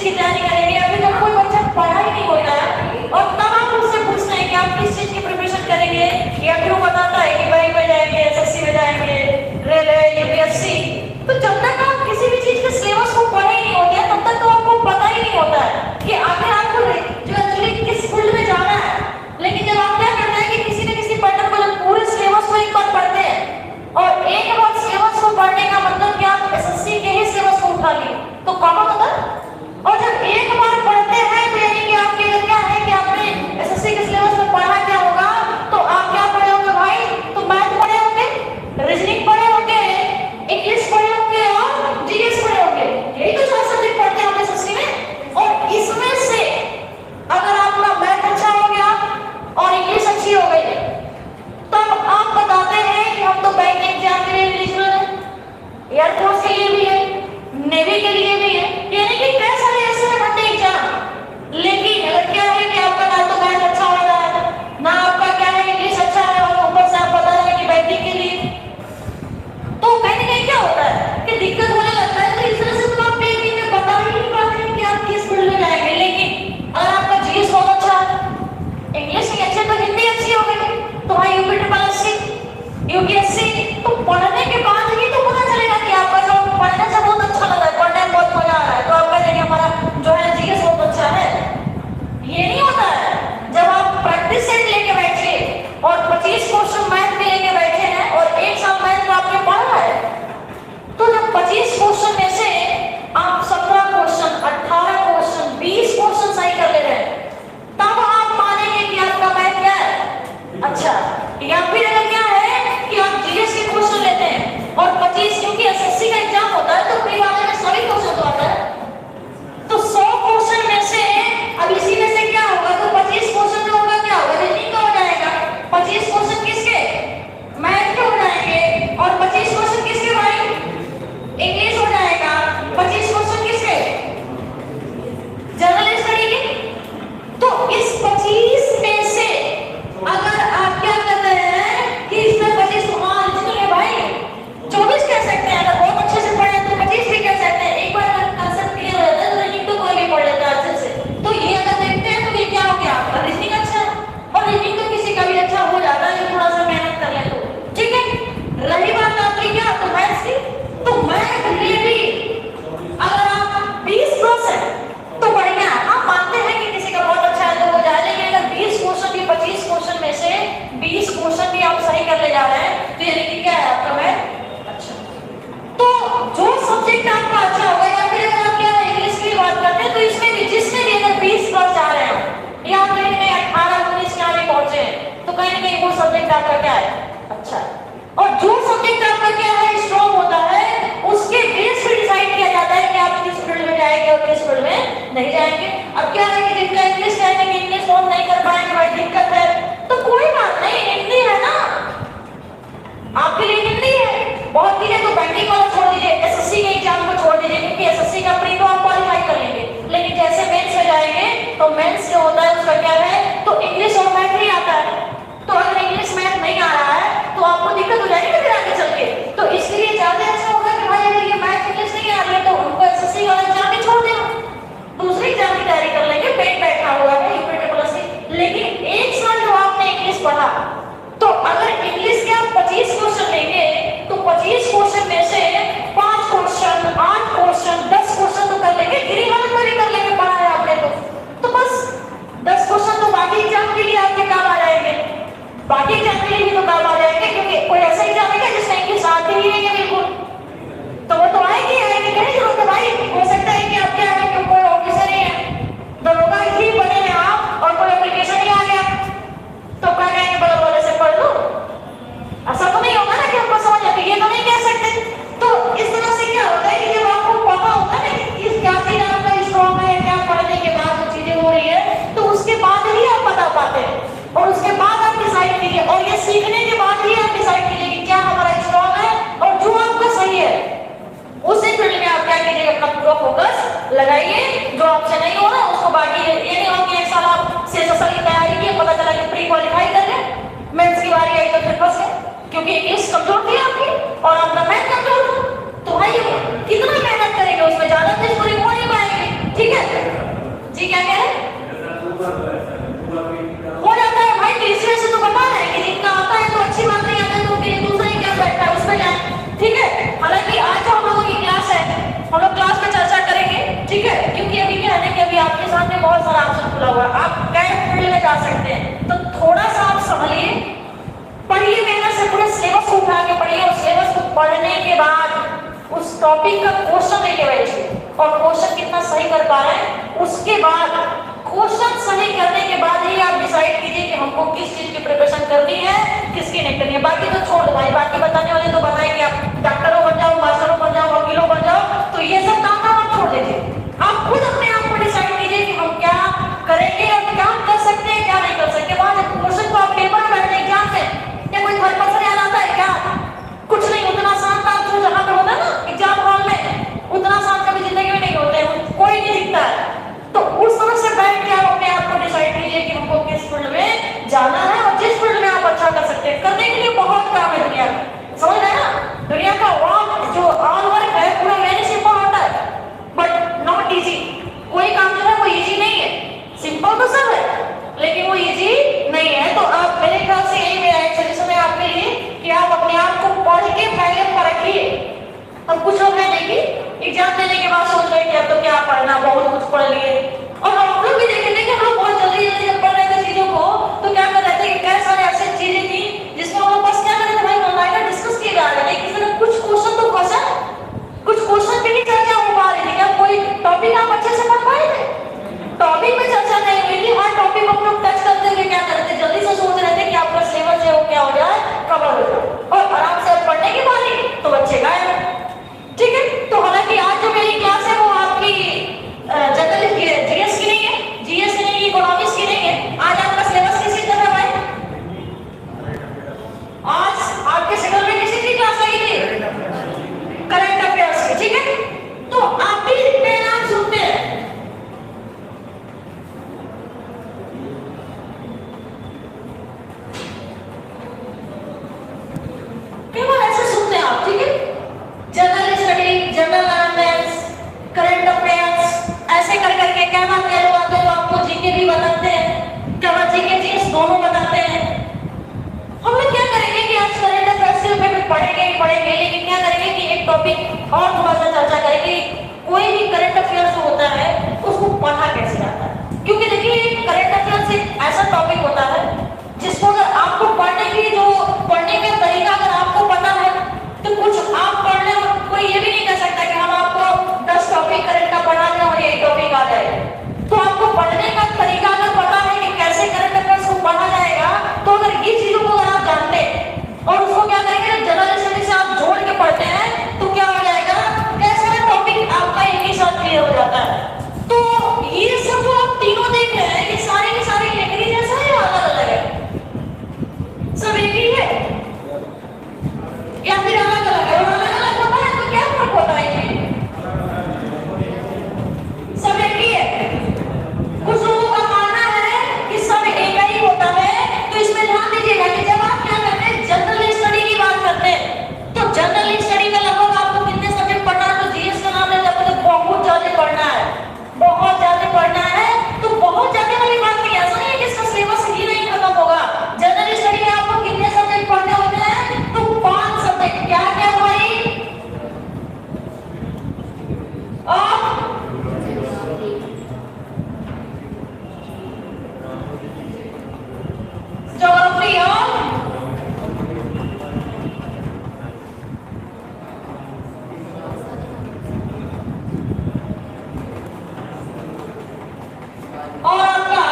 की तैयारी करेंगे, अभी तक कोई बच्चा पढ़ा ही नहीं होता है और तब आप उससे पूछते हैं कि आप किस चीज की प्रिपरेशन करेंगे, या फिर वो बताता है कि बैंक में जाएंगे, एसएससी में जाएंगे, रेलवे, यूपीएससी। तो जब तक आप किसी भी चीज के सिलेबस को पढ़े ही नहीं होते हैं तब तक तो आपको पता ही नहीं होता है कि आगे आपको जो एक्चुअली किस फील्ड में जाना है। लेकिन जब आप क्या करते हैं कि किसी न किसी पैटर्न को जब पूरे सिलेबस को एक बार पढ़ते हैं, और एक बार सिलेबस को पढ़ने का मतलब कि आप एसएससी के ही सिलेबस को उठा लिए तो कॉमन होता है। और जब एक बार पढ़ते हैं तो यानी कि आपके लिए क्या है कि आपने एसएससी के सिलेबस में पढ़ा क्या होगा, तो आप क्या पढ़े होंगे भाई, तो मैथ पढ़े होंगे, रीजनिंग पढ़े होंगे, इंग्लिश पढ़े होंगे और जीएस पढ़े होंगे। यही तो 4 सब्जेक्ट पढ़ते हैं एसएससी में। और इसमें से अगर आपका मैथ अच्छा हो गया और इंग्लिश अच्छी हो गई तब आप बताते हैं कि हम तो बैंक एग्जाम के लिए एलिजिबल है, एयरफोर्स के लिए भी है, नेवी के लिए भी है, यानी कि कई सारे ऐसे बनते एग्जाम। लेकिन अगर क्या है कि आपका ना तो मैथ अच्छा हो रहा है, ना आपका क्या है इंग्लिश अच्छा है, और ऊपर से आप बता रहे हैं कि बैंकिंग के लिए, तो कहीं ना कहीं क्या होता है कि दिक्कत होने लगता है। तो इस तरह से तो आप एक दिन में बता ही नहीं पाते हैं कि आप किस फील्ड में जाएंगे। लेकिन अगर आपका जीएस बहुत अच्छा है, इंग्लिश नहीं अच्छे तो हिंदी अच्छी हो गई, तो हाँ यूपी ट्रिपल एससी, यूपीएससी, तो पढ़ने के बाद ही तो पता चलेगा कि आपका जो पढ़ने से बहुत अच्छा लगा है, पढ़ने में बहुत मजा आ रहा है, तो आप कहेंगे हमारा जो है जीएस बहुत अच्छा है। ये नहीं होता है। जब आप प्रैक्टिस सेट लेके बैठे और 25 क्वेश्चन मैथ के लेके बैठे हैं और एक साल मैथ में आपने पढ़ा है, तो जब 25 क्वेश्चन में से आप 17 क्वेश्चन, 18 क्वेश्चन, 20 क्वेश्चन सही कर ले रहे हैं, तब आप मानेंगे कि आपका मैथ क्या है, अच्छा। या फिर अगर क्या है कि आप जीएस के क्वेश्चन लेते हैं और 25, क्योंकि एसएससी का एग्जाम होता है तो प्री वाले में सभी क्वेश्चन तो आता है, तो 100 क्वेश्चन में से अब इसी में से क्या होगा, तो 25 क्वेश्चन जो होगा क्या होगा, रीजनिंग का हो जाएगा। 25 क्वेश्चन किसके, मैथ के हो जाएंगे, और 25 क्वेश्चन किसके भाई, इंग्लिश हो जाएगा। 25 क्वेश्चन किसके, जनरल स्टडी के। तो इस 25 में से अगर आप क्या करते हैं कि इसमें 25 को हाँ रीजनिंग है भाई, 24 कह सकते हैं, अगर बहुत अच्छे से पढ़े तो 25 भी कह सकते हैं। एक बार अगर कंसेप्ट क्लियर हो जाता है तो रीजनिंग तो कोई भी पढ़ लेता है अच्छे से। तो ये अगर देखते हैं तो ये क्या हो गया, आपका रीजनिंग अच्छा है, और रीजनिंग तो किसी का भी अच्छा हो जाता है थोड़ा सा मेहनत कर ले तो, ठीक है। रही बात आपकी क्या, तो मैथ्स की, तो मैथ में भी अगर आप 20 प्लस है तो बढ़िया है, आप मानते हैं कि किसी का बहुत अच्छा है तो हो जाए। लेकिन अगर 20 क्वेश्चन भी 25 क्वेश्चन में से 20 क्वेश्चन भी आप सही कर ले जा रहे हैं तो यानी कि क्या है आपका मैथ अच्छा। तो जो सब्जेक्ट आपका अच्छा होगा, या फिर अगर आप क्या इंग्लिश की बात करते हैं तो इसमें भी जिसमें भी अगर 20 प्लस जा रहे हैं या कहीं ना कहीं 18 19 के आगे पहुंचे हैं तो कहीं ना कहीं वो सब्जेक्ट आपका क्या है अच्छा। और जो सब्जेक्ट आपका क्या है स्ट्रॉन्ग होता है उसके बेस पे डिसाइड किया जाता है कि आप किस फील्ड में जाएंगे और किस फील्ड में नहीं जाएंगे। अब क्या है कि जिनका इंग्लिश कहेंगे कि इंग्लिश फोन नहीं कर पाएंगे भाई दिक्कत है, तो कोई बात नहीं, हिंदी है ना आपके लिए, हिंदी है बहुत चीजें। तो बैंकिंग वाला छोड़ दीजिए, एसएससी के एग्जाम को छोड़ दीजिए, क्योंकि एसएससी का प्री तो आप क्वालिफाई कर लेंगे, लेकिन जैसे मेंस में जाएंगे तो मेंस जो होता है उसका क्या है, तो इंग्लिश और मैथ ही आता है। तो अगर इंग्लिश मैथ नहीं आ रहा है तो आपको दिक्कत हो जाएगी फिर आगे चल के। तो इसलिए ज्यादा अच्छा होगा कि भाई अगर ये मैथ इंग्लिश नहीं आ रही है तो उनको एसएससी वाला एग्जाम ही छोड़ देना, दूसरे एग्जाम की तैयारी कर लेंगे, पेट बैठा हुआ है यूपी ट्रिपल एससी। लेकिन एक साल जो आपने इंग्लिश पढ़ा, तो अगर इंग्लिश के आप 25 क्वेश्चन लेंगे तो 25 क्वेश्चन में से 5 क्वेश्चन, 8 क्वेश्चन, 10 क्वेश्चन तो कर लेंगे, गिरी हालत में भी कर लेंगे, पढ़ा है आपने तो बस 10 क्वेश्चन तो बाकी एग्जाम के लिए आपके काम आ जाएंगे, बाकी एग्जाम के लिए भी तो काम आ जाएंगे, क्योंकि कोई ऐसा एग्जाम है टॉपिक का क्वेश्चन लेके बैठिए और क्वेश्चन कितना सही कर पा रहे हैं, उसके बाद क्वेश्चन सही करने के बाद ही आप डिसाइड कीजिए कि हमको किस चीज की प्रिपरेशन करनी है, किसकी नहीं करनी है। बाकी तो छोड़ दो भाई, बाकी बताने वाले तो बताएंगे, आप डॉक्टरों बन जाओ, मास्टरों बन जाओ, वकीलों बन जाओ, तो ये सब काम आप छोड़ दीजिए। आप खुद अपने आप को डिसाइड कीजिए कि हम क्या करेंगे और क्या कर सकते हैं, क्या नहीं कर सकते। वहां क्वेश्चन को आप पेपर में बैठे एग्जाम में क्या कोई थर्ड पर्सन याद आता है क्या? कुछ नहीं, उतना आसान काम जो जहाँ पे होता है ना एग्जाम हॉल में, उतना आसान कभी जिंदगी में नहीं होते हैं, कोई नहीं दिखता है। तो उस समय से बैठ के आप अपने आप को डिसाइड कीजिए कि हमको किस फील्ड में जाना है और जिस फील्ड में आप अच्छा कर सकते हैं। करने के लिए बहुत काम है दुनिया में, समझ रहे हैं ना? दुनिया का जो ऑल वर्क है पूरा वेरी सिंपल होता है, बट नॉट इजी। कोई काम जो है वो इजी नहीं है, सिंपल तो सब है लेकिन वो इजी नहीं है। तो आप मेरे ख्याल से यही मेरा एक सजेशन है आपके लिए कि आप अपने आप को पढ़ के पहले परखिए। अब कुछ लोग हैं देखिए एग्जाम देने के बाद सोच रहे कि अब तो क्या पढ़ना, बहुत कुछ पढ़ लिए। और हम लोग भी देखे थे कि हम लोग बहुत जल्दी जल्दी जब पढ़ रहे थे चीजों को तो क्या कर रहे थे कि कई सारे ऐसे चीजें थी जिसमें हम लोग बस क्या कर रहे थे भाई ऑनलाइन डिस्कस किए जा रहे थे, किसी ने कुछ क्वेश्चन पे ही चर्चा हो पा रही थी। क्या कोई टॉपिक आप अच्छे से पढ़ पाए थे? टॉपिक में चर्चा नहीं हुई थी, हर टॉपिक हम लोग टच करते हुए क्या करते, जल्दी से सोच रहे थे कि आपका सिलेबस है वो क्या हो जाए, कवर हो जाए और आराम से पढ़ने की बारी तो बच्चे गायब। ठीक है, तो हालांकि आज जो मेरी क्लास है वो आपकी जनरल जीएस की नहीं है, जीएस की नहीं है, इकोनॉमिक्स की नहीं है। आज आपका सिलेबस किस चीज का है भाई? आज आपके शेड्यूल में किसी की क्लास आई थी? करंट अफेयर्स की। ठीक है, तो आप भी इतने नाम सुनते हैं, केवल ऐसे सुनते हैं आप। ठीक है, general study, general awareness, current affairs, ऐसे कर करके क्या बात है लोग आपको जीके भी बताते हैं, क्या बात जीके जीएस दोनों बताते हैं। हम लोग क्या करेंगे कि आज करंट अफेयर्स के ऊपर पढ़ेंगे ही पढ़ेंगे, लेकिन क्या करेंगे कि एक टॉपिक और थोड़ा सा चर्चा करेंगे। कोई भी करंट अफेयर्स होता है उसको पढ़ा कैसे जाता है, क्योंकि देखिए करंट अफेयर्स एक ऐसा टॉपिक होता है जिसको अगर आपको पढ़ने का तरीका अगर आपको पता है तो कुछ आप पढ़ ले, कोई ये भी नहीं कर सकता कि हम आपको 10 टॉपिक करंट का पढ़ा दें और ये टॉपिक आ जाए। तो आपको पढ़ने का तरीका अगर पता है कि कैसे करंट अफेयर्स को पढ़ा जाएगा, तो अगर ये चीजों को अगर आप जानते हैं और उसको क्या करेंगे जनरल स्टडी से आप जोड़ के पढ़ते हैं तो क्या हो जाएगा, कैसा टॉपिक आपका एक ही साथ क्लियर हो जाता है। तो ये सब जो आप तीनों देख रहे हैं ये सारे के सारे एक ही जैसा है या अलग अलग है? सब एक ही है या फिर अलग अलग है? अलग अलग होता है तो क्या फर्क होता है? सब एक ही है। कुछ लोगों का मानना है कि सब एक ही होता है, तो इसमें ध्यान दीजिएगा कि जब आप क्या करते हैं जनरल स्टडी की बात करते हैं तो जनरल स्टडी में लगभग आपको कितने सब्जेक्ट पढ़ना है? तो जीएस का नाम लेते हैं तो बहुत ज्यादा पढ़ना है, बहुत ज्यादा पढ़ना है। तो बहुत ज्यादा वाली बात नहीं, ऐसा नहीं है कि इसका सिलेबस ही नहीं खत्म होगा। जनरल स्टडी में आपको कितने सब्जेक्ट पढ़ने होते हैं? तो 5 सब्जेक्ट। क्या क्या भाई? ज्योग्राफी और आपका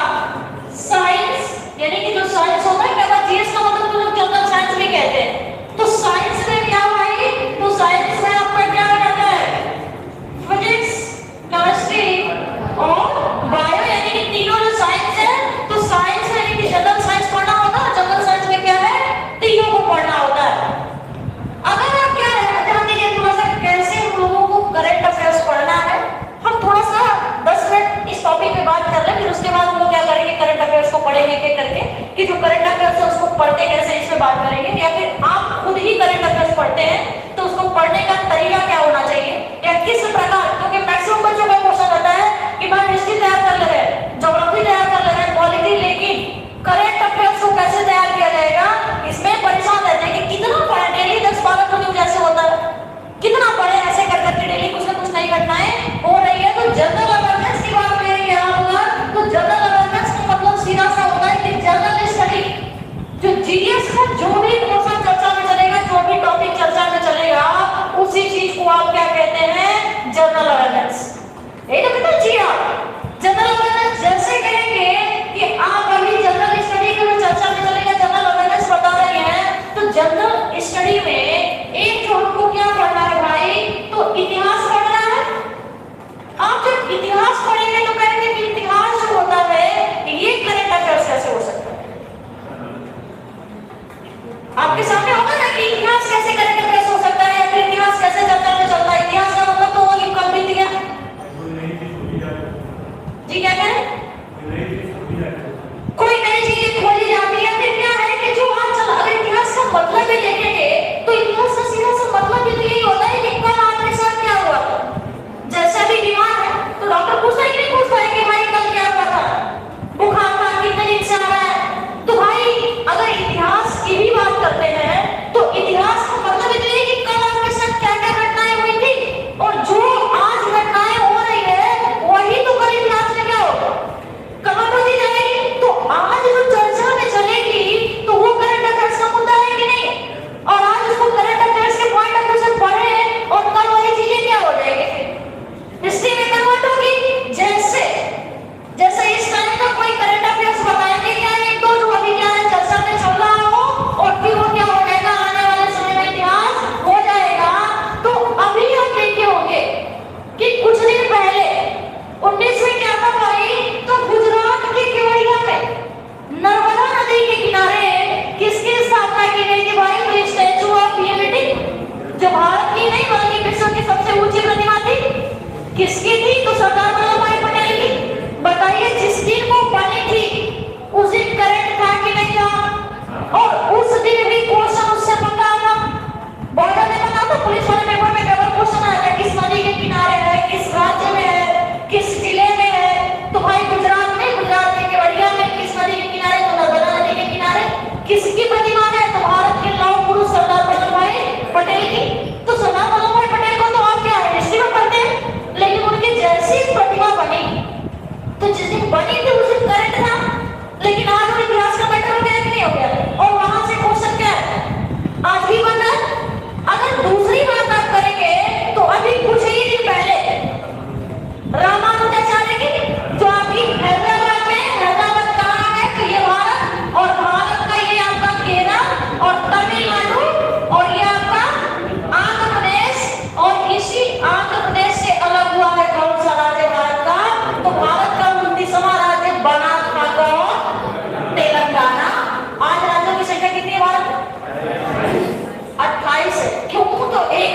साइंस, यानी कि जो साइंस होता है, क्या जीएस का मतलब तो लोग जनरल साइंस भी कहते हैं। तो साइंस में क्या भाई? तो साइंस में आपका क्या हो जाता है? फिजिक्स, केमिस्ट्री और बायो, यानी कि तीनों जो साइंस है। तो साइंस में यानी कि जनरल साइंस पढ़ना होता है, जनरल साइंस में क्या है? तीनों को पढ़ना होता है। अगर आप क्या है ध्यान दीजिए थोड़ा सा कैसे हम लोगों को करंट अफेयर्स पढ़ना है। हम थोड़ा सा 10 मिनट इस टॉपिक पे बात कर लें, फिर उसके बाद हम लोग क्या करेंगे करंट अफेयर्स को पढ़ेंगे एक करके कि जो करंट अफेयर्स है उसको पढ़ते कैसे इस पे बात करेंगे। या फिर आप खुद ही करंट अफेयर्स पढ़ते हैं तो उसको पढ़ने का तरीका क्या होना चाहिए या किस प्रकार, क्योंकि मैक्सिमम बच्चों का क्वेश्चन होता है कि भाई हिस्ट्री तैयार कर ले रहे हैं, ज्योग्राफी तैयार कर ले रहे हैं, पॉलिटी, लेकिन करंट अफेयर्स को कैसे तैयार किया जाएगा इसमें परेशान रहते हैं कि कितना पढ़े, डेली 10-12 न्यूज ऐसे होता है, कितना पढ़े, ऐसे कर करके डेली कुछ ना कुछ नई घटनाएं हो रही है। तो जनरल अवेयरनेस की बात मेरी यहाँ होगा तो जनरल अवेयरनेस का मतलब सीधा सा होता है कि जनरल स्टडी जो जीएस का जो भी क्वेश्चन चर्चा में चलेगा, जो भी टॉपिक चर्चा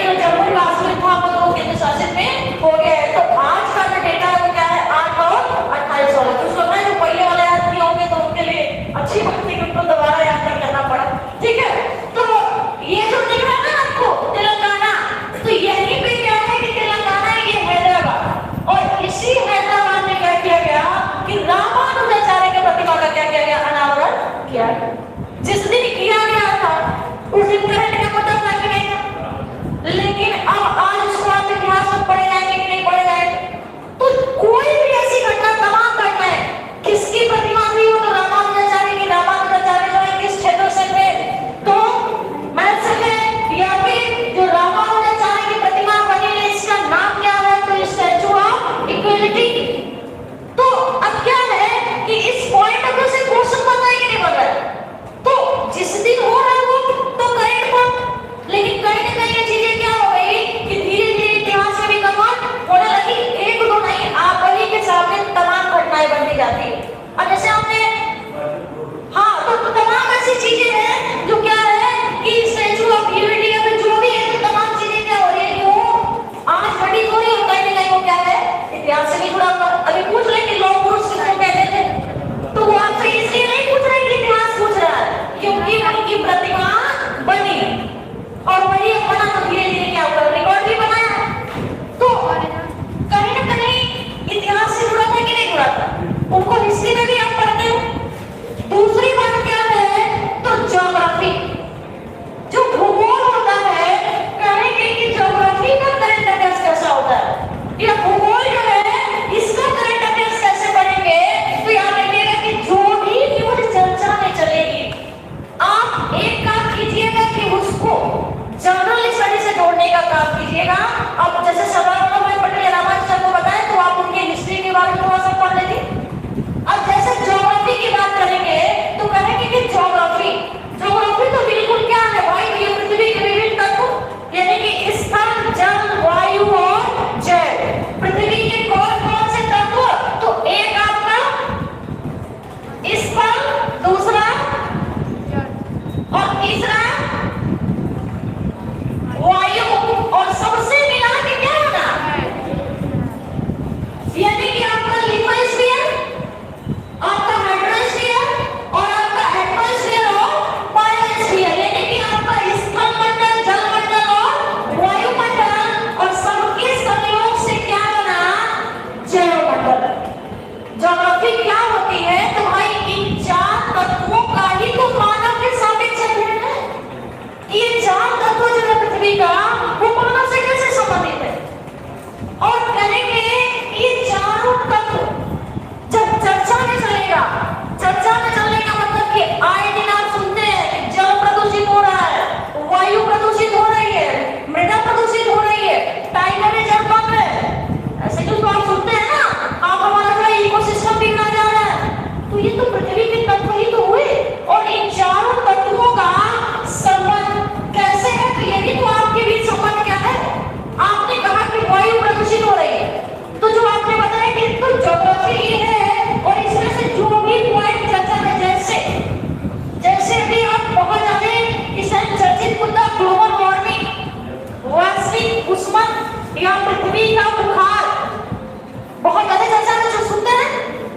जो जम्मू कश्मीर था वो तो केंद्र शासित में हो गया है। तो आज का जो डेटा है वो क्या है, 8 और 28 वाला। तो उसको मैं जो पहले वाले याद किए होंगे तो उनके लिए अच्छी बात थी कि उनको दोबारा याद नहीं करना पड़ा। ठीक है, तो ये जो दिख रहा है ना आपको तेलंगाना, तो यही पे क्या है कि तेलंगाना ये हैदराबाद, और इसी हैदराबाद में क्या किया गया कि रामानुजाचार्य के प्रतिमा का क्या किया गया, अनावरण किया। जिस दिन किया गया था उस दिन करंट का पता लग गया, लेकिन अब आज उसको आप इतिहास में पढ़े जाएंगे कि नहीं पढ़े जाएंगे। तो कोई भी ऐसी घटना, तमाम घटनाएं किसकी प्रतिमा थी, वो तो रामानुजाचार्य की। रामानुजाचार्य जो है किस क्षेत्र से थे, तो मैथ से या फिर जो रामानुजाचार्य की प्रतिमा बनी है इसका नाम क्या है, तो स्टैचू ऑफ इक्वलिटी। तो अब क्या है कि इस पॉइंट ऑफ व्यू से क्वेश्चन बन रहा है कि नहीं बन रहा है, तो जिस दिन हो रहा है वो तो करेक्ट था, लेकिन कहीं ना कहीं ये चीजें क्या हो गई कि धीरे धीरे इतिहास में भी कन्वर्ट होने लगी। एक दो नहीं, आप वही के सामने तमाम घटनाएं बनती जाती है। और जैसे हमने हाँ, तो तमाम ऐसी चीजें हैं जो क्या है कि स्टैचू ऑफ यूनिटी या फिर जो भी है, तो तमाम चीजें क्या हो रही है कि वो आज बड़ी हो रही है, कहीं ना कहीं वो क्या है इतिहास से भी जुड़ा हुआ। अभी पूछ रहे कि लौह पुरुष किसको कहते थे, तो वो आपसे इसलिए नहीं पूछ रहे कि इतिहास पूछ रहा है, क्योंकि उनकी प्रतिमा बनी और वही बना तो धीरे धीरे क्या हुआ, रिकॉर्ड भी बनाया। तो कहीं ना कहीं इतिहास से जुड़ा था कि नहीं जुड़ा था, उनको हिस्ट्री में भी आप पढ़ते हो। दूसरी बात क्या है, तो ज्योग्राफी, जो भूगोल होता है, कहेंगे कि ज्योग्राफी का करंट अफेयर्स कैसा होता है, या भूगोल जो है इसका करंट अफेयर्स कैसे पढ़ेंगे, तो याद रखिएगा कि जो भी न्यूज चर्चा में चलेगी, आप एक काम कीजिएगा कि उसको जर्नल स्टडी से जोड़ने का काम कीजिएगा। अब जैसे सरदार वल्लभ भाई पटेल रामानुजन को बताएं तो आप उनकी हिस्ट्री के बारे में थोड़ा सा पढ़ लीजिए। अब जैसे ज्योग्राफी की बात करेंगे तो कहेंगे कि ज्योग्राफी तो बिल्कुल क्या है भाई, ये पृथ्वी के विभिन्न तत्व यानी कि स्थल, जल, वायु और जल, पृथ्वी के कौन कौन से तत्व, तो एक आपका स्थल, दूसरा और तीसरा वायु, और सबसे मिला के क्या होना, यानी कि आपका लिथोस्फीयर, आपका हाइड्रोस्फीयर और आपका एटमॉस्फेयर और बायोस्फीयर, यानी कि आपका स्थल मंडल, जल मंडल और वायुमंडल, और सबके संयोग से क्या बना, जैव मंडल। ज्योग्राफी क्या होती है, तो भाई इन चार तत्वों का ही तो मानव के सापेक्ष अध्ययन है। ये चार तत्व जो है पृथ्वी का, वो मानव से कैसे संबंधित है, और कहेंगे ये चारों तत्व जब चर्चा में चलेगा, चर्चा में चलने का मतलब कि आए दिन आप सुनते हैं कि जल प्रदूषित हो रहा है, वायु प्रदूषित हो रही है, मृदा प्रदूषित हो रही है, टाइगर रिजर्व बन रहे हैं, ऐसे कुछ तो आप सुनते हैं ना, आप हमारा जो इकोसिस्टम बिगड़ा जा रहा है, तो ये तो पृथ्वी के तत्व ही तो हुए। और इन चारों तत्वों का संबंध कैसे है, तो ये भी तो आपके बीच संबंध क्या है। आपने कहा कि वायु प्रदूषित हो रही है, तो जो आपने बताया कि तो ज्योग्राफी ये है, और इसमें से जो भी पॉइंट चर्चा में जैसे भी आप बहुत जाने इस चर्चित मुद्दा ग्लोबल वार्मिंग, वैश्विक ऊष्मन या पृथ्वी का बुखार, बहुत ज्यादा चर्चा में जो सुनते हैं,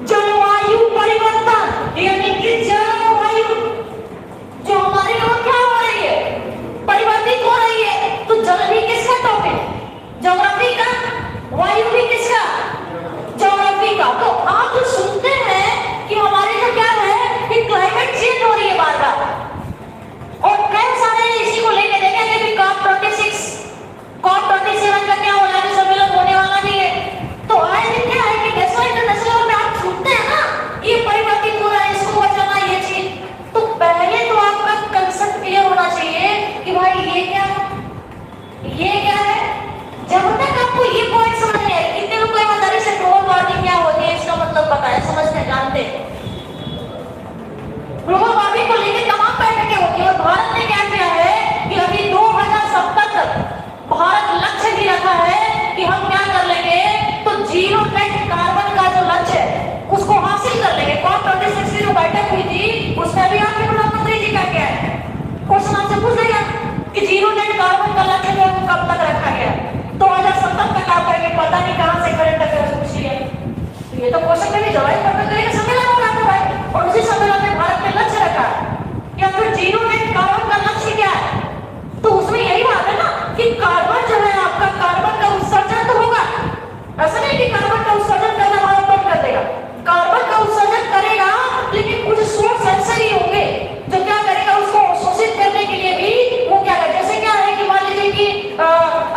जलवायु परिवर्तन, यानी कि जलवायु जो हमारे यहाँ क्या हो रही है, परिवर्तित हो रही है, तो जल भी किसका टॉपिक, ज्योग्राफी का, वायु भी किसका, ज्योग्राफी का। तो आप जो सुनते हैं कि हमारे जो क्या है कि क्लाइमेट चेंज हो रही है बार बार, और कई सारे इसी को लेकर देखेंगे कि COP26 COP27 का क्या होना है, सम्मेलन होने वाला नहीं है। तो आए दिन क्या है कि नेशनल इंटरनेशनल में आप सुनते हैं ना, ये परिवर्तित हो रहा है, इसको बचाना, ये चीज, तो पहले तो आपका कंसेप्ट क्लियर होना चाहिए कि भाई ये क्या है। जब तक आपको ये पॉइंट समझ में आए, कितने लोग ईमानदारी से ग्लोबल वार्मिंग क्या होती है इसका मतलब पता है, समझते हैं, जानते हैं। ग्लोबल वार्मिंग को लेकर तमाम बैठकें होती है, और भारत ने क्या किया है कि अभी 2070 तक भारत लक्ष्य भी रखा है कि हम क्या कर लेंगे, तो जीरो नेट कार्बन का जो लक्ष्य है उसको हासिल कर लेंगे। COP26 की जो बैठक हुई थी उसमें भी आपके प्रधानमंत्री जी का क्या है, क्वेश्चन आपसे पूछ लेगा कि जीरो नेट कार्बन का लक्ष्य जो है कब तक रखा गया। 2070 तक आप करेंगे, पता नहीं कहां से करंट अफेयर्स पूछ रही है। तो ये तो क्वेश्चन में भी जवाब पता करेगा सम्मेलन होगा तो भाई। और उसी सम्मेलन में भारत ने लक्ष्य रखा कि फिर जीरो नेट कार्बन का लक्ष्य क्या है। तो उसमें यही बात है ना कि कार्बन जो है आपका, कार्बन का उत्सर्जन तो होगा, ऐसा नहीं कि कार्बन का उत्सर्जन करना भारत बंद कर देगा। कार्बन का उत्सर्जन करेगा, लेकिन कुछ सोर्स ऐसे ही होंगे जो क्या करेगा, उसको शोषित करने के लिए भी वो क्या करे। जैसे क्या है कि मान लीजिए कि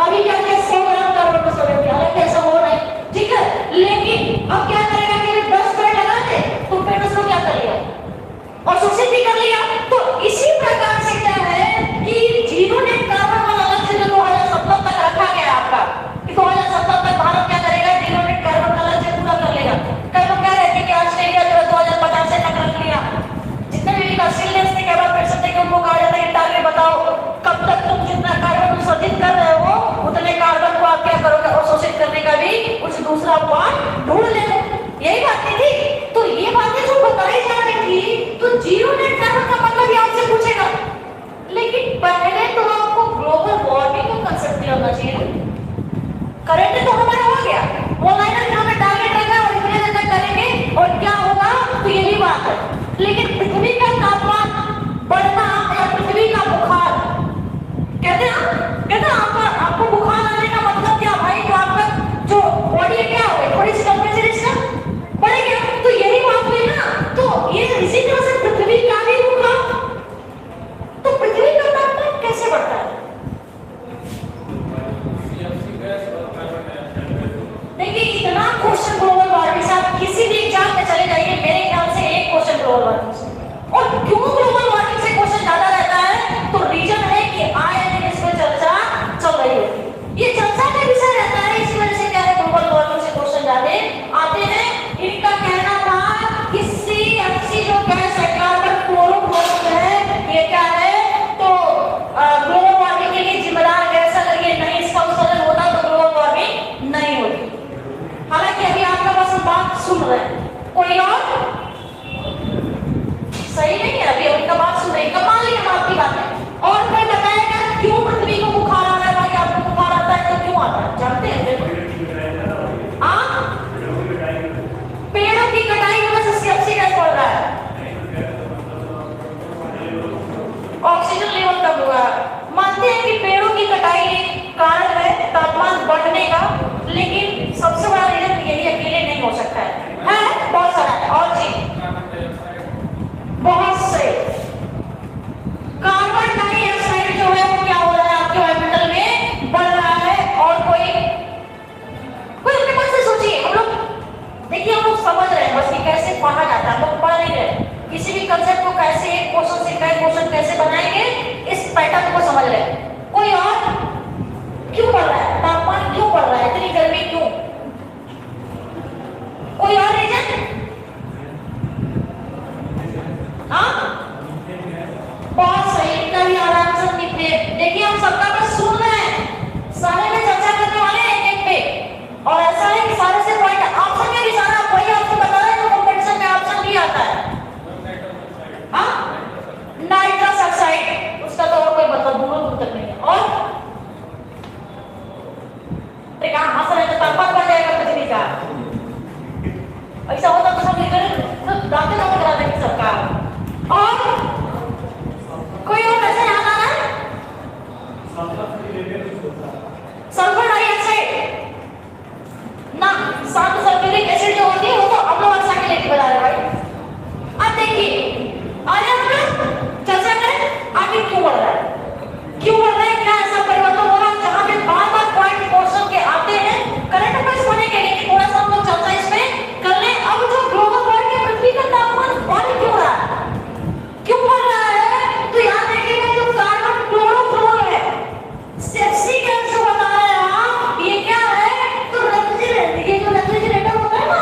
अभी क्या 100 ग्राम कार्बन का उत्सर्जन किया, हालांकि ऐसा हो रहा है, ठीक है, लेकिन अब क्या करेगा कि 10 पेड़ लगा दे तो पेड़ उसको क्या कर लिया और शोषित भी कर लिया। तो इसी प्रकार से क्या है कि जीरो नेट कार्बन वाला लक्ष्य जो 2070 तक रखा गया है आपका, कि 2070 तक भारत क्या करेगा, जीरो नेट कार्बन का लक्ष्य पूरा कर लेगा। कई लोग कह रहे थे कि ऑस्ट्रेलिया जो 2050 से तक रख लिया। जितने भी विकासशील देश थे क्या बात कर सकते कि उनको कहा जाता है कि टारगेट बताओ कब तक तुम जितना कार्बन उत्सर्जित कर रहे हो उतने कार्बन को आप क्या करोगे, और शोषित करने का भी कुछ दूसरा उपाय ढूंढ लेना। यही बात नहीं थी। तो ये बातें जो बताई जा रही थी, तो जीरो नेट कार्बन का मतलब ये आपसे पूछेगा, लेकिन पहले तो आपको ग्लोबल वार्मिंग का कंसेप्ट क्लियर होना चाहिए। करंट तो हमारा हो गया, ऑनलाइन हमें टारगेट रखा और इतने दिन तक करेंगे और क्या होगा, तो ये भी बात है। लेकिन पृथ्वी का तापमान बढ़ना या पृथ्वी का बुखार, कहते हैं आपको बुखार आने का मतलब क्या भाई, जो आपका जो बॉडी है क्या हो, थोड़ी सी टेंपरेचर इसका बढ़ गया, तो यही बात हुई ना। तो ये इसी तरह से पृथ्वी का भी बुखार, तो पृथ्वी का तापमान कैसे बढ़ता है। देखिए इतना क्वेश्चन ग्लोबल वार्मिंग से आप किसी भी एग्जाम में चले जाइए, मेरे ख्याल से एक क्वेश्चन ग्लोबल वार्मिंग से। और क्यों ग्लोबल वार्मिंग से क्वेश्चन ज्यादा रहता है, तो रीजन है कि आए दिन इसमें चर्चा चल रही है, ये चर्चा का विषय रहता है। इसी वजह से क्या है, ग्लोबल वार्मिंग से क्वेश्चन ज्यादा आते हैं। इनका कहना था कि CFC जो गैस है, कार्बन क्लोरोफ्लोरो है, ये क्या है, तो ग्लोबल वार्मिंग के लिए जिम्मेदार गैस। अगर ये नहीं इसका उत्सर्जन होता तो ग्लोबल वार्मिंग नहीं होती। हालांकि अभी आपका बस बात सुन रहे हैं, कोई और सही नहीं है, अभी उनका बात सुन रहे हैं, कमाल ही आपकी बात है। और कोई बताएगा क्यों पृथ्वी को बुखार आ रहा है, भाई आपको बुखार आता है तो क्यों आता है, जानते हैं? पेड़ों की कटाई की वजह से CFC गैस बढ़ रहा है, ऑक्सीजन लेवल कम हुआ। मानते हैं कि पेड़ों की कटाई कारण है तापमान बढ़ने का, लेकिन सबसे बड़ा रीजन यही अकेले नहीं हो सकता है बहुत सारा है और चीज बहुत से। कार्बन डाइऑक्साइड जो है वो क्या हो रहा है आपके वायुमंडल में, बढ़ रहा है। और कोई अपने मन से सोचिए, हम लोग देखिए, हम लोग समझ रहे हैं बस कि कैसे पढ़ा जाता है, हम लोग पढ़ नहीं रहे किसी भी कंसेप्ट को, कैसे एक क्वेश्चन से कई क्वेश्चन कैसे बनाएंगे, इस पैटर्न को समझ रहे हैं। कोई और क्यों बढ़ रहा है, तापमान क्यों बढ़ रहा है, इतनी गर्मी क्यों, कोई और रीजन? हाँ बहुत सही, इतना भी आराम से निपटे। देखिए हम सबका बस सुन रहे हैं, सारे में चर्चा करने वाले हैं एक एक पे, और ऐसा है कि सारे से पॉइंट ऑप्शन में भी सारा वही आपको बता रहे हैं जो कॉम्पिटिशन में ऑप्शन भी आता है। हाँ नाइट्रस ऑक्साइड, उसका तो और कोई मतलब दूर तक नहीं है। और कहाँ हंस रहे तो तापमान बढ़ जाएगा पृथ्वी का, ऐसा होता तो सब दांते दांते करा देंगे सरकार। और कोई और ऐसे याद आ रहा है, सल्फर डाइऑक्साइड ना, साथ सल्फ्यूरिक एसिड जो होती है वो तो अम्ल वर्षा के लिए बता रहे भाई। अब देखिए आगे हम चर्चा करें आगे क्यों बढ़ रहा है, क्यों बढ़ रहा है, क्या ऐसा परिवर्तन हो रहा है जहां पे बार-बार पॉइंट क्वेश्चन के आते हैं। करंट अफेयर्स होने के लिए थोड़ा सा हम लोग चर्चा इसमें कर लें। अब जो ग्लोबल वार्मिंग, पृथ्वी का तापमान बढ़ क्यों रहा है, क्यों बढ़ रहा है, तो याद रखिएगा जो कार्बन क्लोरोफ्लोरो है, CFC गैस जो बता रहे हैं आप, ये क्या है, तो रेफ्रिजरेटर, ये जो रेफ्रिजरेटर होता है ना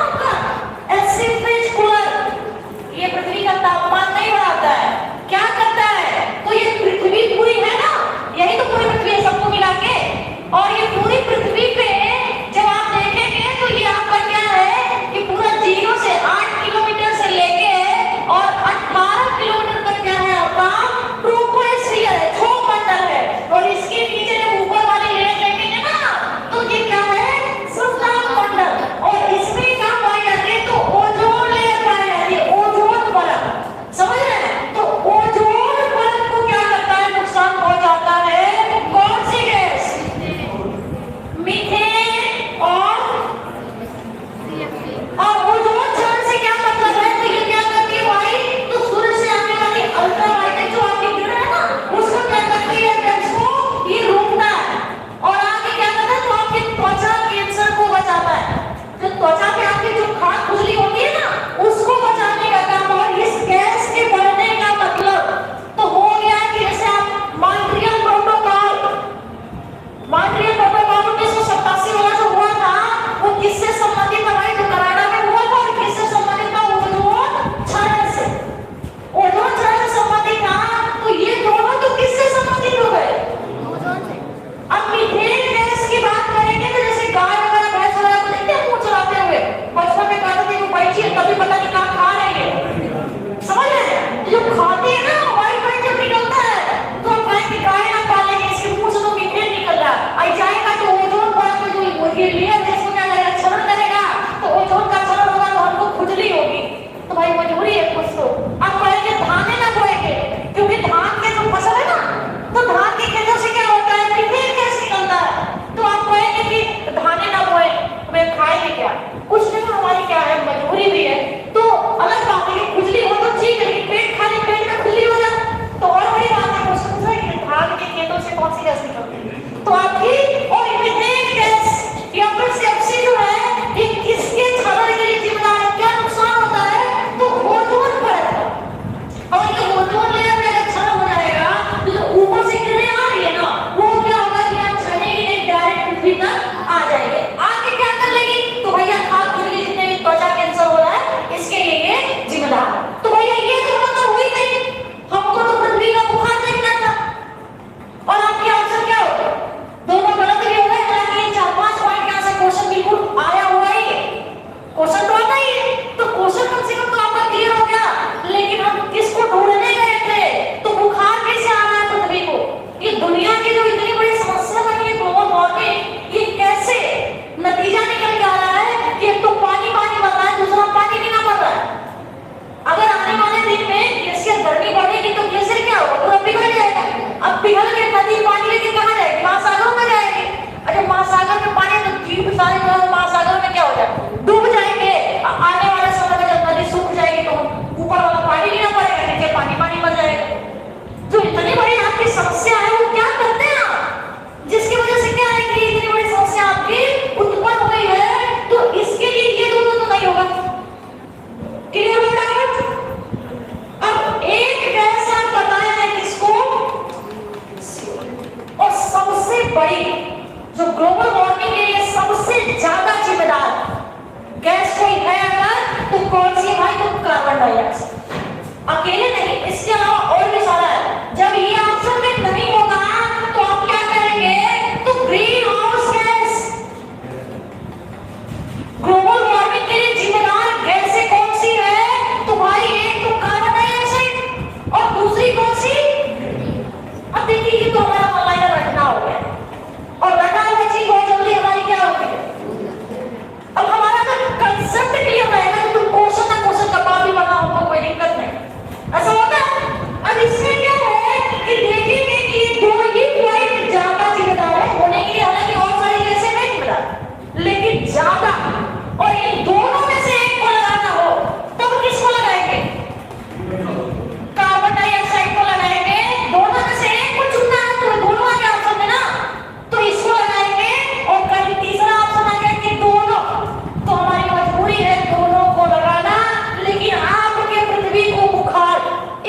बॉडी जो ग्लोबल वार्मिंग के लिए सबसे ज्यादा जिम्मेदार गैस कोई है अगर तो कौन सी भाई? तो कार्बन डाइऑक्साइड। अकेले नहीं, इसके अलावा और भी सारा है। जब ये ऑप्शन में नहीं होगा तो आप क्या करेंगे? तो green house gas, global warming के लिए जिम्मेदार गैसें कौन सी है? तो भाई एक तो कार्बन डाइऑक्साइड और दूसरी कौन सी? अब देखिए ये तो हमारा ऑनलाइन रटना हो गया और रटा हुआ चीज बहुत जल्दी हमारी क्या होगी? अब हमारा अगर कंसेप्ट क्लियर रहेगा तो तुम क्वेश्चन ना क्वेश्चन कबाब भी बनाओ तो कोई दिक्कत नहीं। ऐसा होता है। अब इसमें क्या है कि देखेंगे कि दो ही पॉइंट ज्यादा जिम्मेदार है होने के लिए, हालांकि और सारी जैसे नहीं जिम्मेदार लेकिन ज्यादा, और इन दोनों में से एक को लगाना हो तो किसको लगाएंगे? कार्बन डाइऑक्साइड को लगाएंगे। दोनों में से एक को चुनना है तो दोनों आगे ऑप्शन है ना, तो इसको लगाएंगे। और कहीं तीसरा ऑप्शन आ गया कि दोनों, तो हमारी मजबूरी है दोनों को लगाना। लेकिन आपके पृथ्वी को बुखार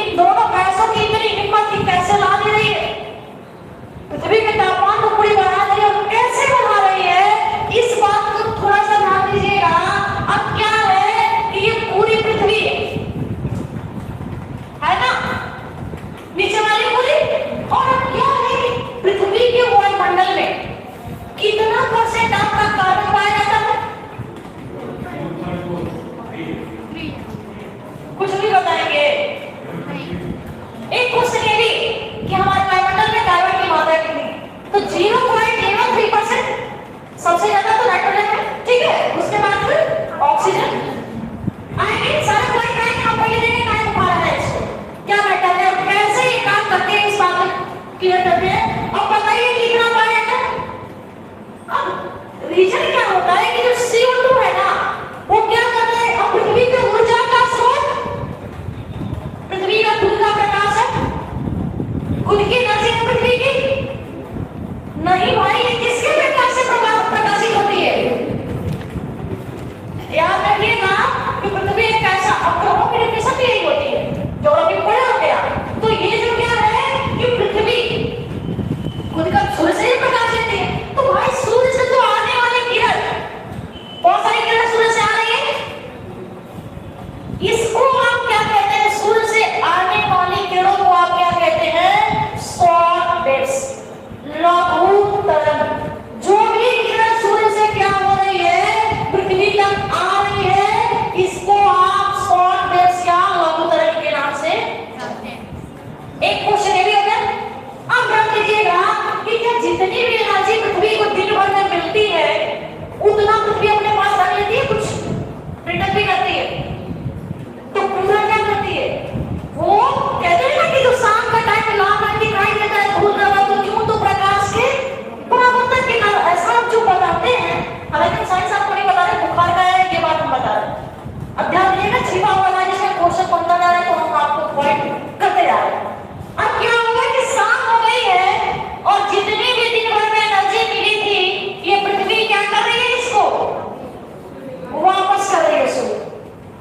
इन दोनों गैसों की इतनी हिम्मत की कैसे ला दे रही है? पृथ्वी के तापमान को पूरी बढ़ा रही है और कैसे बढ़ा रही है? इस बात को थोड़ा सा ध्यान दीजिएगा। अब क्या है कि ये पूरी पृथ्वी है ना, नीचे वाली पूरी, और अब क्या है कि पृथ्वी के वायुमंडल में कितना % आपका कार्बन पाया जाता है? कुछ भी बताएंगे? एक क्वेश्चन ये भी कि हमारे वायुमंडल में कार्बन की मात्रा कितनी? तो 0.13% सबसे ज्यादा तो नाइट्रोजन है, ठीक है, उसके बाद फिर ऑक्सीजन आएंगे। सारे पॉइंट आएंगे, आप पहले देखें क्या बुखार है, इसको क्या मैटर है, कैसे ये काम करते हैं, इस बात को क्लियर करते हैं। अब बताइए कितना पाया जाता है? अब रीजन क्या होता है कि जो CO2 है ना वो क्या करता है? अब पृथ्वी की ऊर्जा का स्रोत पृथ्वी का खुद का प्रकाश है, खुद की एनर्जी है पृथ्वी की नहीं भाई, ये किसके प्रकाश से प्रकाशित होती है? याद रखिएगा कि पृथ्वी एक ऐसा, अब ग्रहों की डेफिनेशन भी यही होती है जो अभी पढ़े हो गया। तो ये जो क्या है कि पृथ्वी खुद का सूर्य से ही प्रकाश देती है। तो भाई सूर्य से तो आने वाली किरण, बहुत सारी किरण सूर्य से आ रही है, इसको आप क्या कहते हैं? सूर्य से आने वाली किरणों को आप क्या कहते हैं? शॉर्ट वेव्स, लघु तरंग। जो भी किरण सूर्य से क्या हो रही है, पृथ्वी तक आ रही है, इसको आप शॉर्ट वेव्स या लघु तरंग के नाम से जानते हैं। एक क्वेश्चन ये भी होता है, अब ध्यान दीजिएगा कि क्या जितनी भी एनर्जी पृथ्वी को दिन भर में मिलती है उतना पृथ्वी अपने पास रख लेती है, कुछ रिटर्न भी करती है? तो पूरा क्या करती है? वो कहते हैं ना कि जो शाम का टाइम लाल रंग दिखाई देता है धूल रहा तो क्यों? तो प्रकाश के परावर्तन के कारण। ऐसा हम जो बताते हैं, हालांकि साइंस आपको नहीं बता रहे, बुखार का है ये बात हम बता रहे हैं। अब ध्यान दीजिएगा, छिपा हुआ है जिसमें क्वेश्चन बनता जा रहा है तो हम आपको पॉइंट करते जा रहे हैं। अब क्या होगा कि शाम हो गई है और जितनी भी दिन भर में एनर्जी मिली थी ये पृथ्वी क्या कर रही है? इसको वापस कर रही है सूर्य।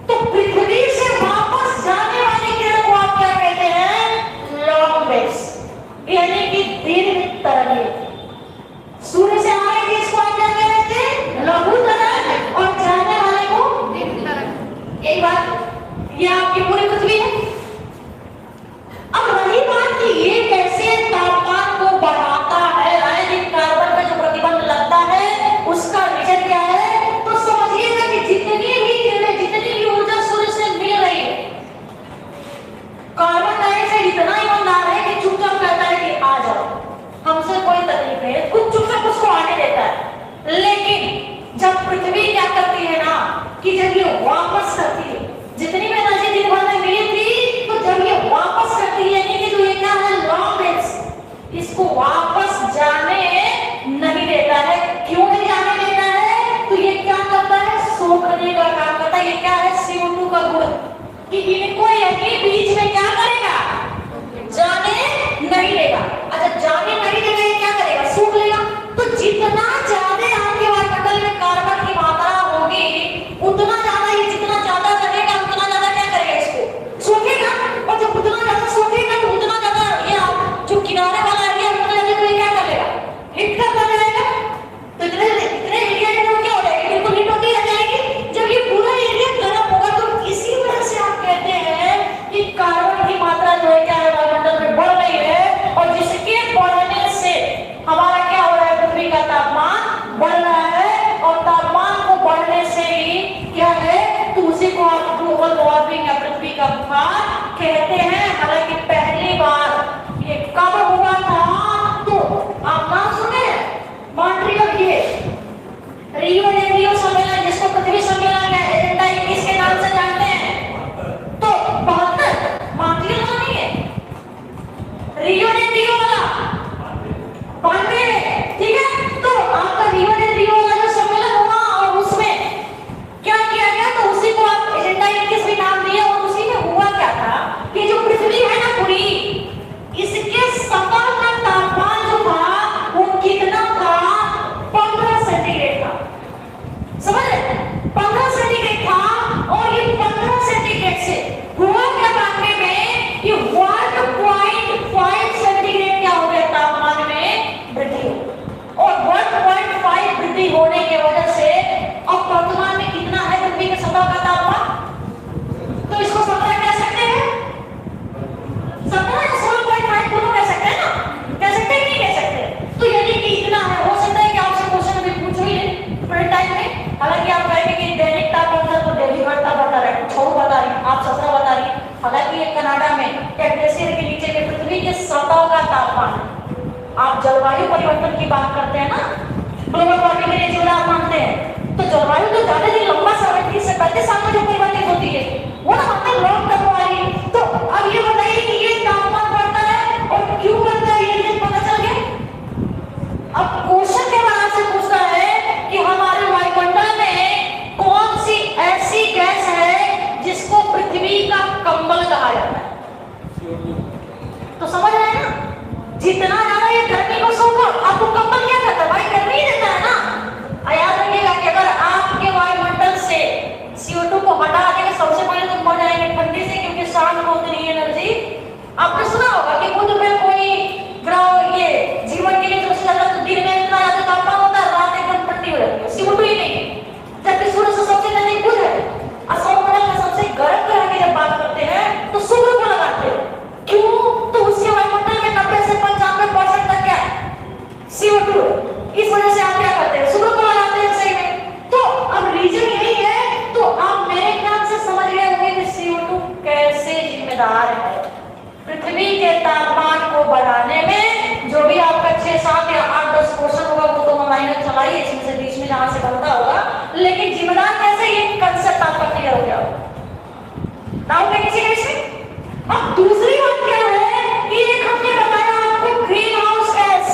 तो पृथ्वी से वापस जाने वाली किरण को आप क्या कहते हैं? लॉन्ग वेव्स, यानी कि दीर्घ तरंगें। सूर्य से आ रही थी इसको आप क्या कहते हैं? लघु तरंग, और जाने वाले को दीर्घ तरंग। यही बात, ये आपकी पूरी पृथ्वी है। अब रही बात कि ये कैसे तापमान को बढ़ाता है, यानी कार्बन का जो प्रतिबंध लगता है उसका रीजन क्या है? तो समझिएगा कि जितनी भी किरणें, जितनी भी ऊर्जा सूर्य से मिल रही है, कार्बन डाइऑक्साइड इतना ईमानदार है कि चुपचाप कहता है कि आ जाओ, हमसे कोई तकलीफ नहीं है, कुछ चुपचाप उसको आने देता है। लेकिन जब पृथ्वी क्या करती है ना कि जब ये वापस करती है, जितनी भी एनर्जी दिन भर में मिली थी, तो जब ये वापस करती है, यानी कि जो ये क्या है? लॉन्ग वेव्स, इसको वापस जाने नहीं देता है। क्यों नहीं जाने देता है? तो ये क्या करता है? सोखने का काम करता है। ये क्या है? CO2 का गुण कि इनको यही बीच में क्या करेगा? जाने नहीं देगा। अच्छा, जाने नहीं देगा, ये क्या करेगा? सूख लेगा। तो जितना ज्यादा आपके वायुमंडल में कार्बन की मात्रा होगी उतना ज्यादा, ये जितना ज्यादा करेगा उतना ज्यादा क्या करेगा? इसको सूखेगा। और जब उतना ज्यादा सूखेगा तो उतना ज्यादा ये जो किनारे वाला एरिया उतना ज्यादा तो ये क्या करेगा? हिट कर पृथ्वी होने की वजह से अब वर्तमान में कितना है पृथ्वी के सतह का तापमान, तो इसको 17 कह सकते हैं, 17 या 16.5 दोनों कह सकते हैं ना, कह सकते हैं, नहीं कह सकते। तो यदि कि इतना है, हो सकता है कि आपसे क्वेश्चन अभी पूछो ही पूरे टाइम में, हालांकि आप कहेंगे कि दैनिक तापमान तो डेली बढ़ता बता रहा है, कुछ और बता रही, आप 17 बता रही, हालांकि ये कनाडा में टेम्परेचर के नीचे के पृथ्वी के सतह का तापमान। आप जलवायु परिवर्तन की बात करते हैं ना, ग्लोबल वार्मिंग के लिए जो आप मानते हैं, तो जलवायु तो ज्यादा दिन लंबा समय 30 से 35 साल में जो परिवर्तित होती है वो ना हमने लॉन्ग टर्म वाली। तो अब ये बताइए कि ये तापमान बढ़ता है और क्यों बढ़ता है, ये पता चल गया। अब क्वेश्चन के बारे से पूछता है कि हमारे वायुमंडल में कौन सी ऐसी गैस है जिसको पृथ्वी का कंबल कहा जाता है। तो समझ रहे हैं ना, जितना ज्यादा ये गर्मी को सोखो, आपको कंबल क्या करता है भाई, गर्मी ही देता है ना। याद रखिएगा कि अगर आपके वायुमंडल से CO2 को हटा देंगे, सबसे पहले तो मर जाएंगे ठंडी से, क्योंकि सांस में उतनी एनर्जी। आपने सुना होगा कि बुध में कोई ग्रह ये जीवन के लिए सबसे ज्यादा तो दिन में इतना ज्यादा तापमान होता है, रात एकदम ठंडी हो जाती है, CO2 ही नहीं है, जबकि सूर्य से सबसे नजदीक बुध है। सौरमंडल में सबसे गर्म ग्रह की जब बात करते हैं तो शुक्र को लगाते हैं, क्यों, तो उसके वायुमंडल में 90 से 95% तक क्या है, CO2। इस वजह से आप क्या करते हैं, शुक्र को लगाते हैं सही में। तो अब रीजन यही है, तो आप मेरे ख्याल से समझ गए होंगे कि CO2 कैसे जिम्मेदार है पृथ्वी के तापमान को बढ़ाने में। जो भी आपका 6, 7 या 8, 10 क्वेश्चन होगा वो तो ऑनलाइन चलाइए, इसमें से बीच में जहां से बनता होगा, लेकिन जिम्मेदार कैसे, ये कंसेप्ट आपका क्लियर हो गया डाउट है किसी के इसमें। अब दूसरी बात क्या है कि एक हमने बताया आपको ग्रीन हाउस गैस,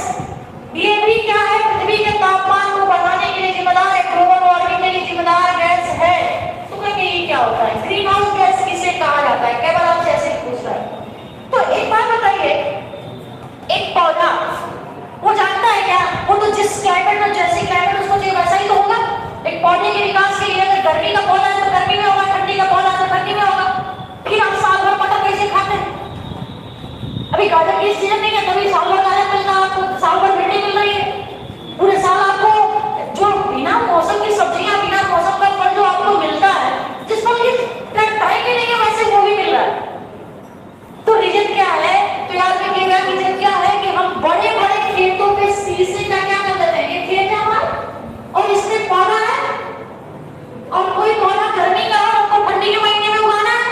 ये भी क्या है, पृथ्वी के तापमान को बढ़ाने के लिए जिम्मेदार है, ग्लोबल वार्मिंग के लिए जिम्मेदार गैस है। तो कहेंगे ये क्या होता है, ग्रीन हाउस गैस किसे कहा जाता है, कई बार आपसे ऐसे पूछ रहा है। तो एक बात बताइए, एक पौधा वो जानता है क्या, वो तो जिस क्लाइमेट में, जैसे क्लाइमेट उसको चाहिए वैसा ही तो होगा। एक पौधे के विकास के लिए अगर गर्मी का पौधा है तो गर्मी में होगा, ठंडी का पौधा है तो ठंडी में होगा। फिर आप साल भर मटर कैसे खाते हैं, अभी गाजर की सीजन नहीं है तभी साल भर गाजर मिलता है आपको, साल भर भिंडी मिल रही है, पूरे साल आपको जो बिना मौसम की सब्जियां, बिना मौसम का फल जो आपको मिलता है, जिस फल की टाइम ही नहीं है वैसे वो भी मिल रहा है। तो रीजन क्या है, तो याद रखिएगा रीजन क्या है कि हम बड़े बड़े खेतों पे शीशे का क्या कर देते हैं, ये खेत है हमारा और इसमें पौधा है, और कोई पौधा गर्मी का और हमको ठंडी के महीने में उगाना है,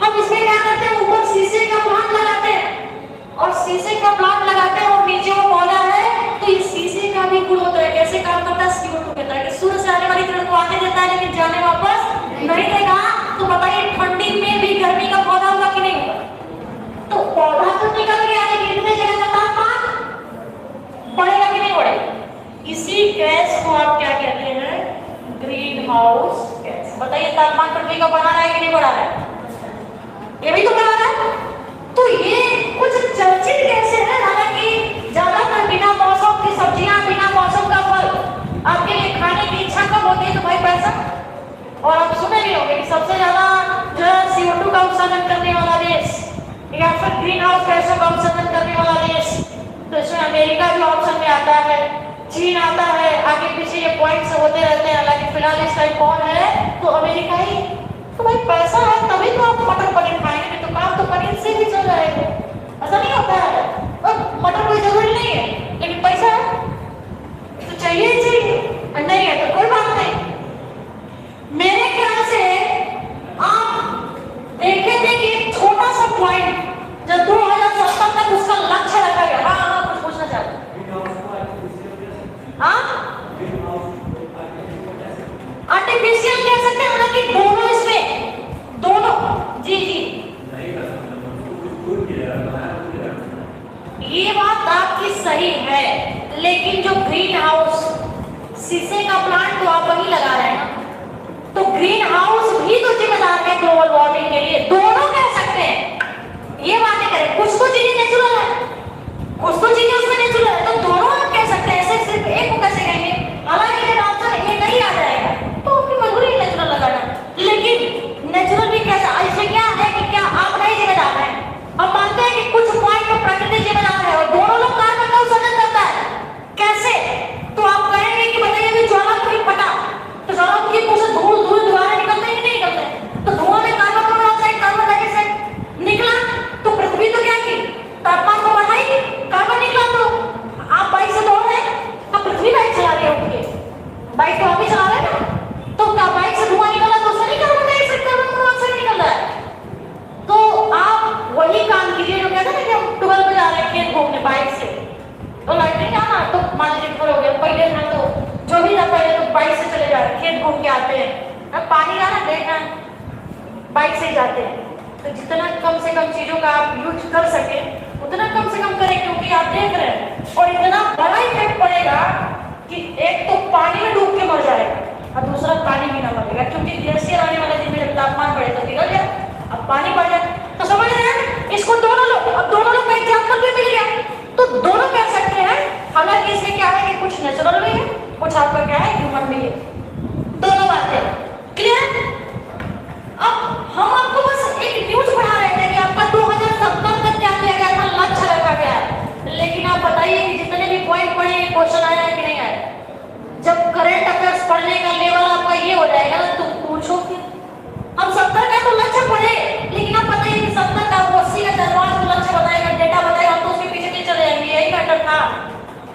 हम इसमें क्या करते हैं, ऊपर शीशे का प्लांट लगाते हैं, और शीशे का प्लांट लगाते हैं और नीचे वो पौधा है। तो ये शीशे का भी गुण होता है, कैसे काम करता है, CO2 कहता है कि सूर्य से आने वाली किरण को आने देता है लेकिन जाने वापस नहीं देगा। तो बताइए ठंडी में भी गर्मी का पौधा होगा कि नहीं होगा, तो पौधा तो निकल गया लेकिन इतने जगह का तापमान बढ़ेगा कि नहीं बढ़ेगा। इसी गैस को आप क्या कहते हैं, ग्रीन हाउस गैस। बताइए तापमान पृथ्वी का बढ़ा रहा है कि नहीं बढ़ा रहा है, ये भी तो बढ़ा रहा है। तो ये कुछ चर्चित गैसें हैं, हालांकि ज्यादातर बिना मौसम की सब्जियां, बिना मौसम का फल आपके लिए खाने की इच्छा कब होती है, तो भाई पैसा। और आप सुने भी होंगे कि सबसे ज्यादा जो है CO2 का उत्सर्जन करने वाला देश या फिर ग्रीन हाउस गैसों का उत्सर्जन करने वाला देश, तो इसमें अमेरिका भी ऑप्शन में आता है, चीन आता है, आगे पीछे ये पॉइंट्स होते रहते हैं। हालांकि फिलहाल इस टाइम कौन है, तो अमेरिका ही। तो भाई पैसा है तभी तो आप मटर पनीर खाएंगे, तो काम तो पनीर से भी चल जाएगा, ऐसा नहीं होता है। और मटर कोई जरूरी नहीं है, लेकिन पैसा है तो चाहिए ही चाहिए, नहीं है तो कोई बात नहीं। मेरे ख्याल से आप देखे थे कि एक छोटा सा पॉइंट जब 2070 तक उसका लक्ष्य रखा गया। हाँ कुछ पूछना चाहते हैं, आर्टिफिशियल कह सकते हैं, हालांकि दोनों इसमें, दोनों जी जी ये बात आपकी सही है, लेकिन जो ग्रीन हाउस शीशे का प्लांट तो आप वही लगा रहे हैं ना, तो ग्रीन हाउस भी तो जिम्मेदार है ग्लोबल वार्मिंग के लिए। दोनों कह सकते हैं, ये बातें करें, कुछ तो चीजें नेचुरल है, कुछ तो चीजें उसमें नेचुरल है, तो दोनों आप कह सकते हैं, ऐसे सिर्फ एक को कैसे कहेंगे। हालांकि अगर ऑप्शन ये नहीं आ जाएगा तो आपकी मजबूरी नेचुरल लगाना, लेकिन नेचुरल भी कैसा, इसमें क्या है कि क्या आप नहीं जिम्मेदार है। हम मानते हैं कि कुछ पॉइंट पर प्रकृति जिम्मेदार है और दोनों लोग कार्बन का उत्सर्जन करता है, कैसे, तो आप कहेंगे कि बताइए ज्वाला बाइक तो आप ही चला रहे हैं ना, तो क्या बाइक से धुआं निकला तो उससे नहीं कार्बन डाइऑक्साइड कार्बन मोनोऑक्साइड निकल रहा है। तो आप वही काम कीजिए जो कहते हैं ना कि हम 12 बजे आ रहे हैं खेत घूमने बाइक से, तो लाइटिंग आना तो मान लीजिए हो गया, पहले ना तो जो भी ना पहले तो बाइक से चले जा रहे हैं, खेत घूम के आते हैं, अब पानी आना देखना बाइक से ही जाते हैं। तो जितना कम से कम चीजों का आप यूज कर सके उतना कम से कम करें, क्योंकि आप देख रहे हैं और इतना बड़ा इफेक्ट पड़ेगा कि एक तो पानी में डूब के मर जाएगा और दूसरा पानी भी ना मरेगा, क्योंकि ग्लेशियर आने वाले दिन में जब तापमान बढ़े तो पिघल जाए, अब पानी बढ़ जाए। तो समझ रहे हैं इसको दोनों लोग, अब दोनों लोग का एग्जाम्पल भी मिल गया, तो दोनों कह सकते हैं। हालांकि इसमें क्या है कि कुछ नेचुरल भी है, कुछ आपका क्या है ह्यूमन भी है, दोनों बातें क्लियर। अब हम आपको बस एक न्यूज पढ़ा रहे थे कि आपका 2070 तक क्या किया गया था, लक्ष्य रखा गया है, लेकिन आप बताइए कि जितने भी पॉइंट पढ़े क्वेश्चन आया है कि नहीं आया। जब करंट अफेयर्स पढ़ने का लेवल आपका ये हो जाएगा ना तो पूछो कि हम 70 का तो लक्ष्य पढ़े, लेकिन आप बताइए कि 70 का 80 का दरवाज को लक्ष्य बताएगा, डेटा बताएगा, हम तो उसके पीछे नहीं चले जाएंगे, यही मैटर था।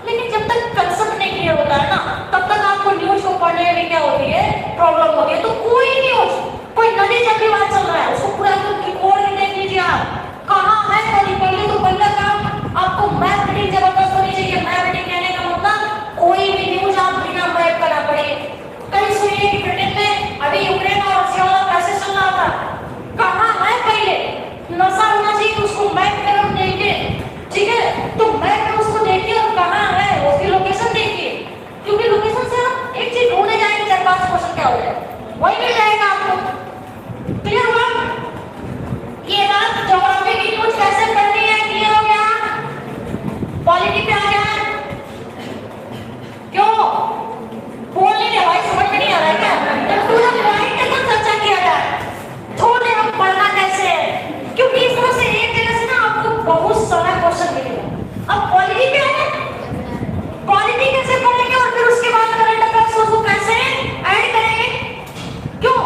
लेकिन जब तक कंसेप्ट नहीं क्लियर होता है ना तब तक आपको न्यूज को पढ़ने में क्या होती है, प्रॉब्लम होती है। तो कोई न्यूज, कोई नदी जब भी बात चल रहा है उसको पूरा रिकॉर्ड में देख लीजिए आप, कहाँ है पहले तो पहला काम आपको मैप रीडिंग जबरदस्त होनी चाहिए। मैप रीडिंग कहने का मतलब कोई भी न्यूज आप बिना मैप करना पड़े। कल सुनिए कि ब्रिटेन में अभी यूक्रेन और रशिया वाला क्राइसिस चल रहा था, कहाँ है पहले नशा होना चाहिए, उसको मैप में हम देखिए, ठीक है, तो मैप में उसको देखिए और कहाँ है उसकी लोकेशन देखिए, क्योंकि लोकेशन से आप एक चीज ढूंढने जाएंगे 4-5 क्वेश्चन क्या हो जाए वही मिल जाएगा आपको। क्लियर हुआ? ये बात ज्योग्राफी की न्यूज कैसे पढ़नी है क्लियर हो गया? पॉलिटी पे आ गया? क्यों बोल नहीं रहे भाई, समझ में नहीं आ रहा है क्या? जब पूरा पॉइंट है तो चर्चा किया जाए, थोड़े हम पढ़ना कैसे है, क्योंकि इस तरह से एक जगह से ना आपको बहुत सारा क्वेश्चन मिलेगा। अब पॉलिटी पे है, पॉलिटी कैसे पढ़ेंगे और फिर उसके बाद करंट अफेयर्स उसको कैसे ऐड करेंगे, क्यों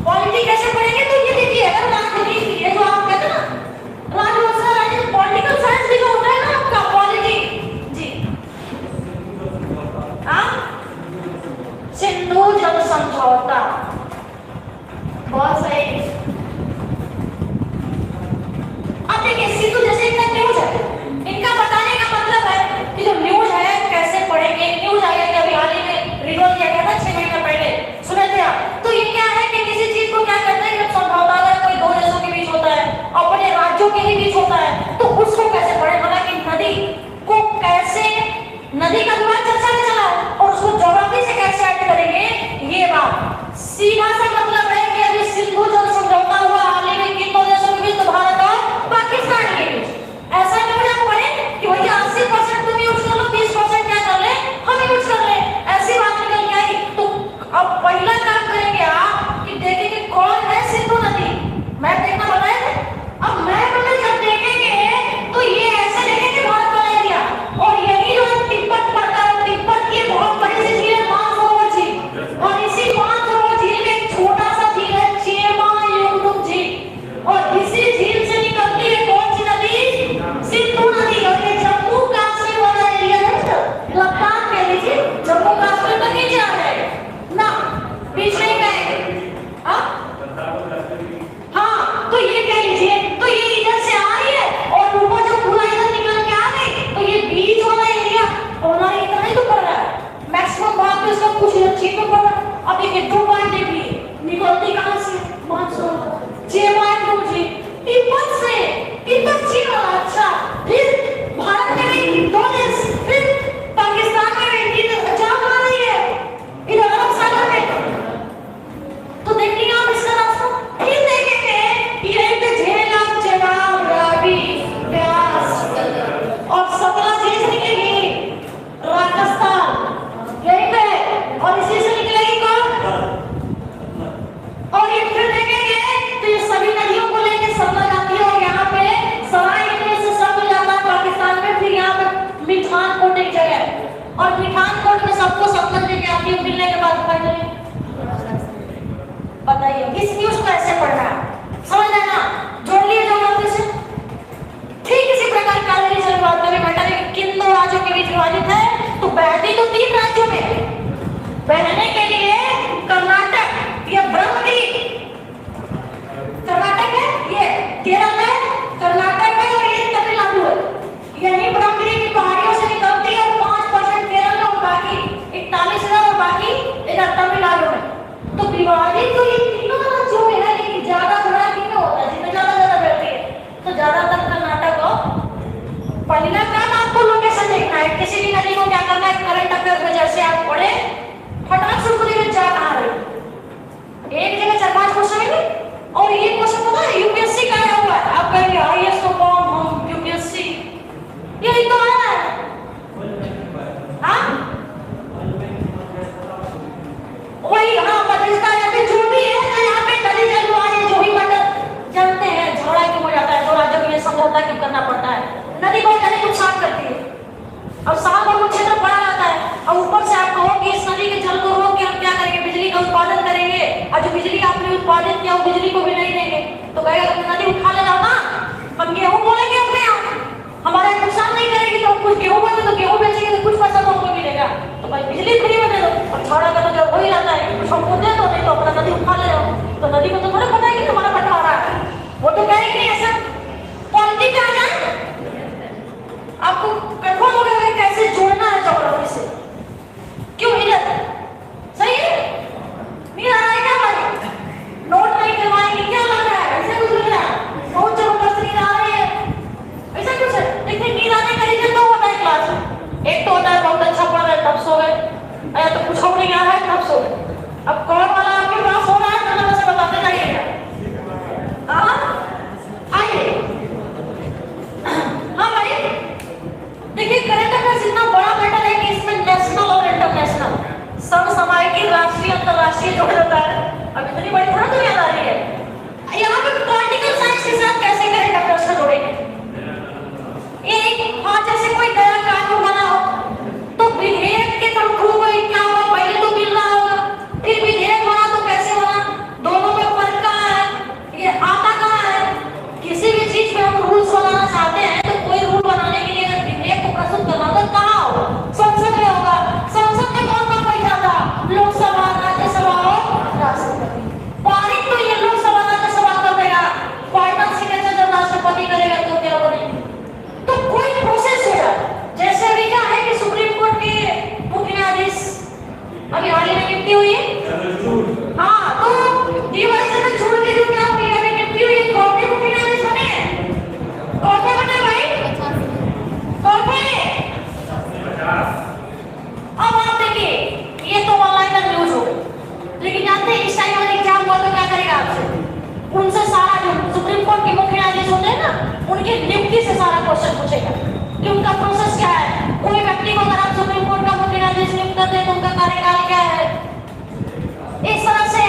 पॉलिटी कैसे पढ़ेंगे? तो ये देखिए अगर राजनीति ये जो आप कहते हैं ना राजनीति पॉलिटिकल साइंस भी जो होता है ना आपका पॉलिटी जी, हाँ सिंधु जल समझौता, बहुत सही। अब देखिए सिंधु जैसे इनका न्यूज है, इनका बताने का मतलब है कि जो न्यूज है कैसे पढ़ेंगे। न्यूज आया कि अभी हाल ही में रिवॉल्व किया गया था 6 महीने पहले, सुने थे आप? तो ये क्या है कि किसी चीज को क्या कहते हैं जब समझौता अगर कोई दो देशों के बीच होता है, अपने राज्यों के ही बीच होता है, तो उसको कैसे पढ़े। हालांकि नदी को कैसे, नदी का विवाद चर्चा में चला और उसको ज्योग्राफी से कैसे ऐड करेंगे, ये बात सीधा सा मतलब है कि अभी सिंधु जल समझौता हुआ हाल ही में किन दो देशों के बीच, तो भारत और पाकिस्तान के बीच। ऐसा नहीं हो पड़े कि भैया 80% तुम यूज कर लो, 20% क्या कर ले हम यूज कर ले, ऐसी बात निकल के आई। तो अब पहला काम करेंगे आप कि देखेंगे कौन है सिंधु नदी, मैप देखना बताया था। अब मैप में जब देखेंगे तो ये ऐसे देखेंगे भारत वाला एरिया, और यही जो तिब्बत पड़ता है, तिब्बत की बहुत बड़ी सी झील है मानसरोवर झील, और इसी मानसरोवर झील में एक छोटा सा झील है चेमायुंगडुक झील, और इसी झील से निकलती है कौन सी नदी, सिंधु नदी। और ये जम्मू कश्मीर वाला एरिया है, लद्दाख कह लीजिए, जम्मू कश्मीर तक नीचे आ जाएगा ना, बीच में गए। हाँ तो ये कह लीजिए, तो ये इधर से आ रही है और ऊपर जो पूरा इधर निकल के आ गई, तो ये बीच वाला एरिया होना इतना ही तो पड़ रहा है, मैक्सिमम भाग तो इसका कुछ ठीक में पड़ रहा है। अब देखिए 2 पॉइंट देखिए, निकलती कहां से, मानसून चेमायुंगडुक झील, तिब्बत से, तिब्बत झील वाला, अच्छा फिर भारत में भी 2 देश, फिर पाकिस्तान में भी इधर जाम आ रही है, इधर अरब सागर में। तो देखिए आप इसका रास्ता फिर देखेंगे, ये पे झेलम, चेनाब, रावी, प्यास और सतलज झील से निकलेगी राजस्थान यहीं पे, और इसी से निकलेगी कौन, और ये फिर देखेंगे तो ये सभी नदियों को लेके सतलज आती है, और यहाँ पे सराय से सब जाता है पाकिस्तान में। फिर यहाँ पे मिठानकोट एक जगह है, और मिठानकोट में सबको सतलज लेके आती है, मिलने के बाद फाइनली बताइए इस न्यूज को ऐसे पढ़ना है, समझ लेना, जोड़ लिए ज्योग्राफी से। ठीक इसी प्रकार कावेरी जलवाद में घटना किन 2 राज्यों के बीच विभाजित है, तो बहती तो 3 राज्यों में, अब साल भर वो क्षेत्र पड़ा रहता है, और ऊपर से आप कहो कि इस नदी के जल को रोक के हम क्या करेंगे, बिजली का उत्पादन करेंगे, और जो बिजली आपने उत्पादित किया वो बिजली को भी नहीं देंगे, तो कहेगा नदी उठा ले जाओ ना, हम गेहूं बोलेंगे अपने यहाँ, हमारा नुकसान नहीं करेगी, तो कुछ गेहूं बोले तो गेहूं बेचेंगे तो कुछ पैसा तो हमको मिलेगा, तो भाई बिजली फ्री में दे दो। और छोड़ा का तो जब हो ही रहता है, कुछ हमको दे दो, नहीं तो अपना नदी उठा ले जाओ, तो नदी को तो थोड़ा पता है कि तुम्हारा बंटवारा है, वो तो कहेंगे नहीं ऐसा पॉलिटिक्स आ जाए। आपको कंफर्म हो गया कैसे जोड़ना है ज्योग्राफी से, क्यों इधर सही है, नहीं आ रहा है क्या भाई, नोट नहीं करवाएंगे क्या लग रहा है, ऐसे कुछ लग रहा है, बहुत जबरदस्त नींद आ रही है, ऐसा कुछ है। लेकिन नींद आने का रीजन दो होता है क्लास में, एक तो होता है बहुत अच्छा पढ़ रहे तब सो गए, या तो कुछ और नहीं आ रहा है तब सो गए। अब कौन वाला आपके पास हो रहा है तो मुझे बताते जाइएगा। आइए, हाँ भाई देखिए, करंट अफेयर्स इतना बड़ा मैटर है कि इसमें नेशनल और इंटरनेशनल समसामयिक, राष्ट्रीय, अंतरराष्ट्रीय जोड़ होता है। अब इतनी बड़ी थोड़ा दुनिया आ रही है, यहाँ पे पॉलिटिकल साइंस के साथ कैसे करंट अफेयर्स को जोड़ेंगे। एक हाँ, जैसे कोई नया कानून बना हो तो विधेयक के थ्रू कोई क्या हो, पहले तो बिल रहा होगा, फिर विधेयक बना तो कैसे बना, दोनों में फर्क कहाँ है, ये आता कहाँ है। किसी भी चीज में हम रूल्स बनाना चाहते हैं तो कोई रूल बनाने के लिए अगर विधेयक को प्रस्तुत करना तो कहाँ हो, संसद में होगा। संसद में कौन कौन बैठा था, लोकसभा, राज्यसभा और राष्ट्रपति। पारित तो ये लोकसभा, राज्यसभा कर देगा, फाइनल सिग्नेचर जब राष्ट्रपति करेगा तो क्या बनेगा। तो कोई प्रोसेस हो जाए, जैसे अभी क्या है कि सुप्रीम कोर्ट के मुख्य न्यायाधीश अभी हाल ही में नियुक्ति हुई है, हाँ, तो डीवाई छोड़ के जो क्या हुई अभी नियुक्ति हुई, कौन के मुख्य न्यायाधीश बने हैं, कौन के बने भाई, कौन के। अब आप देखिए, ये तो ऑनलाइन का न्यूज हो, लेकिन जानते हैं इस टाइम अगर एग्जाम हुआ तो क्या करेगा आपसे, उनसे सारा जो सुप्रीम कोर्ट के मुख्य न्यायाधीश होते हैं ना, उनकी नियुक्ति से सारा क्वेश्चन पूछेगा कि उनका प्रोसेस क्या है। कोई व्यक्ति को अगर आप सुप्रीम कोर्ट का मुख्य न्यायाधीश नियुक्त करते हैं तो उनका कार्यकाल क्या है, इस तरह से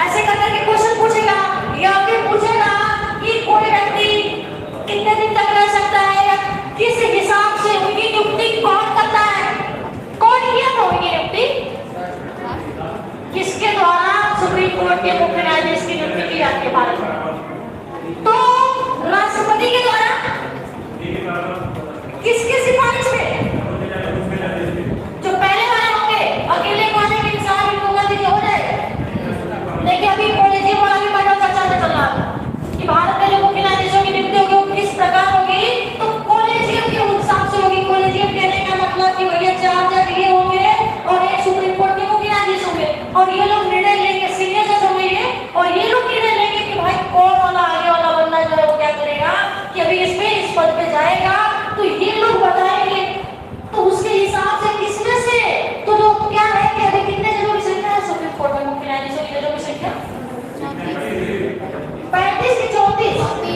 ऐसे करके क्वेश्चन पूछेगा। या फिर पूछेगा कि कोई व्यक्ति कितने दिन तक रह सकता है, या किस हिसाब से उनकी नियुक्ति कौन करता है, कौन किया था उनकी नियुक्ति, किसके द्वारा सुप्रीम कोर्ट के मुख्य न्यायाधीश की नियुक्ति की जाती है भारत में, तो राष्ट्रपति के द्वारा, किसके सिफारिश में, जो पहले वाले होंगे, अकेले वाले के साथ इनको गलती हो जाए। देखिए अभी कॉलेजियम वाला भी बड़ा चर्चा में चल रहा है कि भारत में जो मुख्य न्यायाधीशों की नियुक्ति होगी वो किस प्रकार होगी, तो कॉलेजियम के हिसाब से होगी। कॉलेजियम कहने का मतलब कि भैया 4 जज ये होंगे और एक सुप्रीम कोर्ट के मुख्य न्यायाधीश होंगे, और ये लोग निर्णय लेंगे, सीनियर जज होंगे, और ये लोग निर्णय लेंगे कि भाई कौन वाला आगे वाला बंदा जो है वो क्या करेगा कि अभी इसमें इस पद पे जाएगा, तो ये लोग बताएंगे। तो उसके हिसाब से किसमें से, तो जो क्या है कि अभी कितने जजों की संख्या है सुप्रीम कोर्ट में, मुख्य न्यायाधीशों की जजों की संख्या 35 की 34।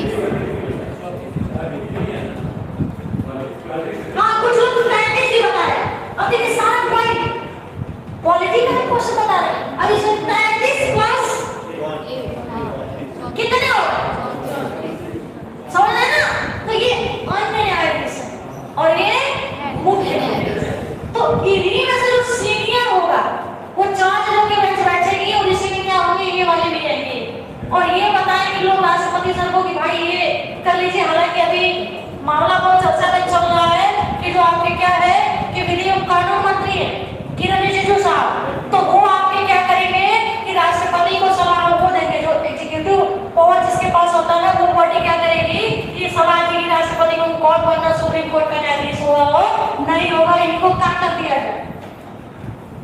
हाँ, कुछ लोग 35 भी बता रहे हैं। अब देखिए सारा पॉइंट पॉलिटिकल क्वेश्चन बता रहे हैं। अब इसमें 35 प्लस कितने हो, समझ रहे ना, तो ये अन्य न्यायाधीश है और ये मुख्य न्यायाधीश। तो इन्हीं में से जो सीनियर होगा वो 4 जजों के बेंच बैठेगी, और इसी में क्या होंगे, ये वाले भी रहेंगे, और ये बताएंगे लोग राष्ट्रपति सर को कि भाई ये कर लीजिए। हालांकि अभी मामला बहुत चर्चा में चल रहा है कि जो आपके क्या है कि विधि एवं कानून मंत्री है किरण रिजिजू साहब, तो वो आपके क्या करेंगे कि राष्ट्रपति को सलाह वो देंगे, जो एग्जीक्यूटिव पावर जिसके पास होता है वो बॉडी क्या करेगी, ये सलाह देगी राष्ट्रपति को कौन बनना सुप्रीम कोर्ट का न्यायाधीश होगा नहीं होगा, इनको क्या कर दिया जाए।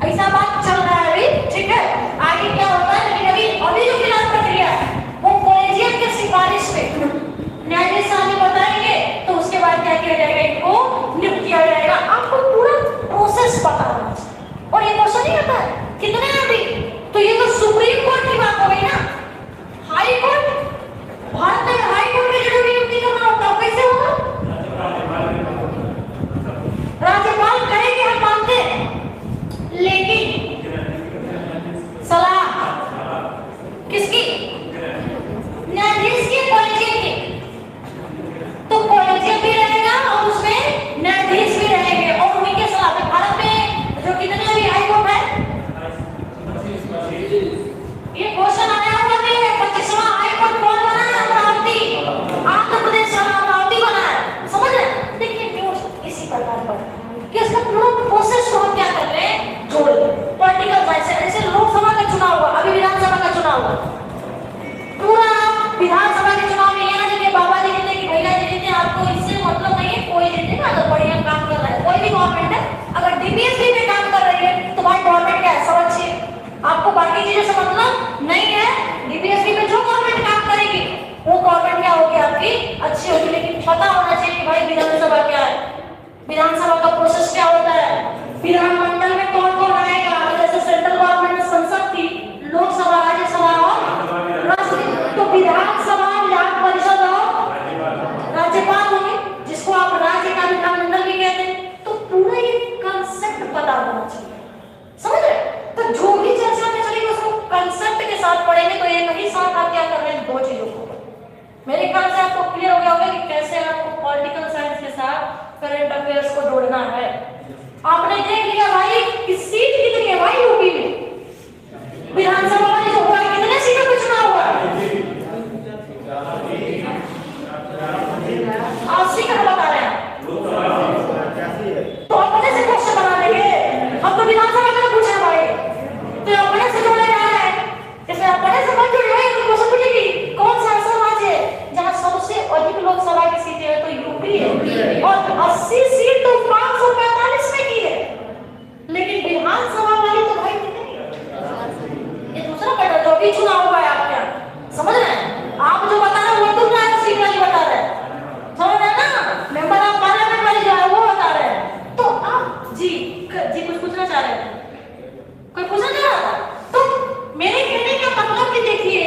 ऐसा बात चल रहा है अभी, ठीक है। आगे क्या होता है, लेकिन अभी जो फिलहाल प्रक्रिया है वो कॉलेजियम के सिफारिश पे न्यायाधीश साहब बताएंगे, तो उसके बाद क्या किया जाएगा, इनको नियुक्त किया जाएगा। आपको पूरा प्रोसेस पता होना चाहिए, और ये क्वेश्चन नहीं आता है कितने अभी, तो ये तो सुप्रीम कोर्ट की बात हो गई ना। हाई कोर्ट, भारत में हाई कोर्ट में जो नियुक्ति करना होता है कैसे होगा, राज्यपाल करेंगे, हम मानते हैं, लेकिन सलाह किसकी, न्यायाधीश की, कॉलेजियम की। तो कॉलेजियम भी रहेगा और उसमें न्यायाधीश भी रहेंगे, अच्छी होगी, लेकिन पता होना चाहिए कि भाई विधानसभा क्या है, विधानसभा का प्रोसेस क्या होता है, विधानमंडल में कौन कौन आएगा। जैसे सेंट्रल गवर्नमेंट में संसद थी, लोकसभा, राज्यसभा और राष्ट्रपति, तो विधानसभा विधान परिषद और राज्यपाल होंगे, जिसको आप राज्य का विधानमंडल भी कहते हैं। तो पूरा ये कंसेप्ट पता होना चाहिए, समझ रहे? तो जो भी चर्चा में चलेगी उसको कंसेप्ट के साथ पढ़ेंगे तो एक ही साथ आप क्या कर रहे हैं, दो चीजों को। मेरे ख्याल से आपको क्लियर हो गया होगा कि कैसे आपको पॉलिटिकल साइंस के साथ करंट अफेयर्स को जोड़ना है। आपने देख लिया भाई कि सीट कितनी है भाई यूपी में, विधानसभा में जो हुआ कितने सीटों पर चुनाव हुआ, 80 का बता रहे हैं। तो अपने से क्वेश्चन बना लेंगे, अब तो विधानसभा में पूछा भाई, तो अपने से जोड़े जा रहे हैं, इसमें अपने से मत जोड़िए भाई। तो क्वेश्चन पूछेगी कौन सा ऐसा राज्य है जहां सबसे अधिक लोकसभा की सीटें है, तो यूपी है, और 80 सीट तो 545 में की है, लेकिन विधानसभा वाली तो भाई कितनी है, ये दूसरा पैटर्न जो भी चुनाव हुआ है आप क्या समझ रहे हैं? आप जो बता रहे हैं वो तो क्या सीट वाली बता रहे हैं, समझ रहे हैं ना, मेंबर ऑफ पार्लियामेंट वाली जो है वो बता रहे हैं। तो आप जी कुछ पूछना चाह रहे हैं, कोई पूछना चाह रहा था? तो मेरे कहने का मतलब कि देखिए,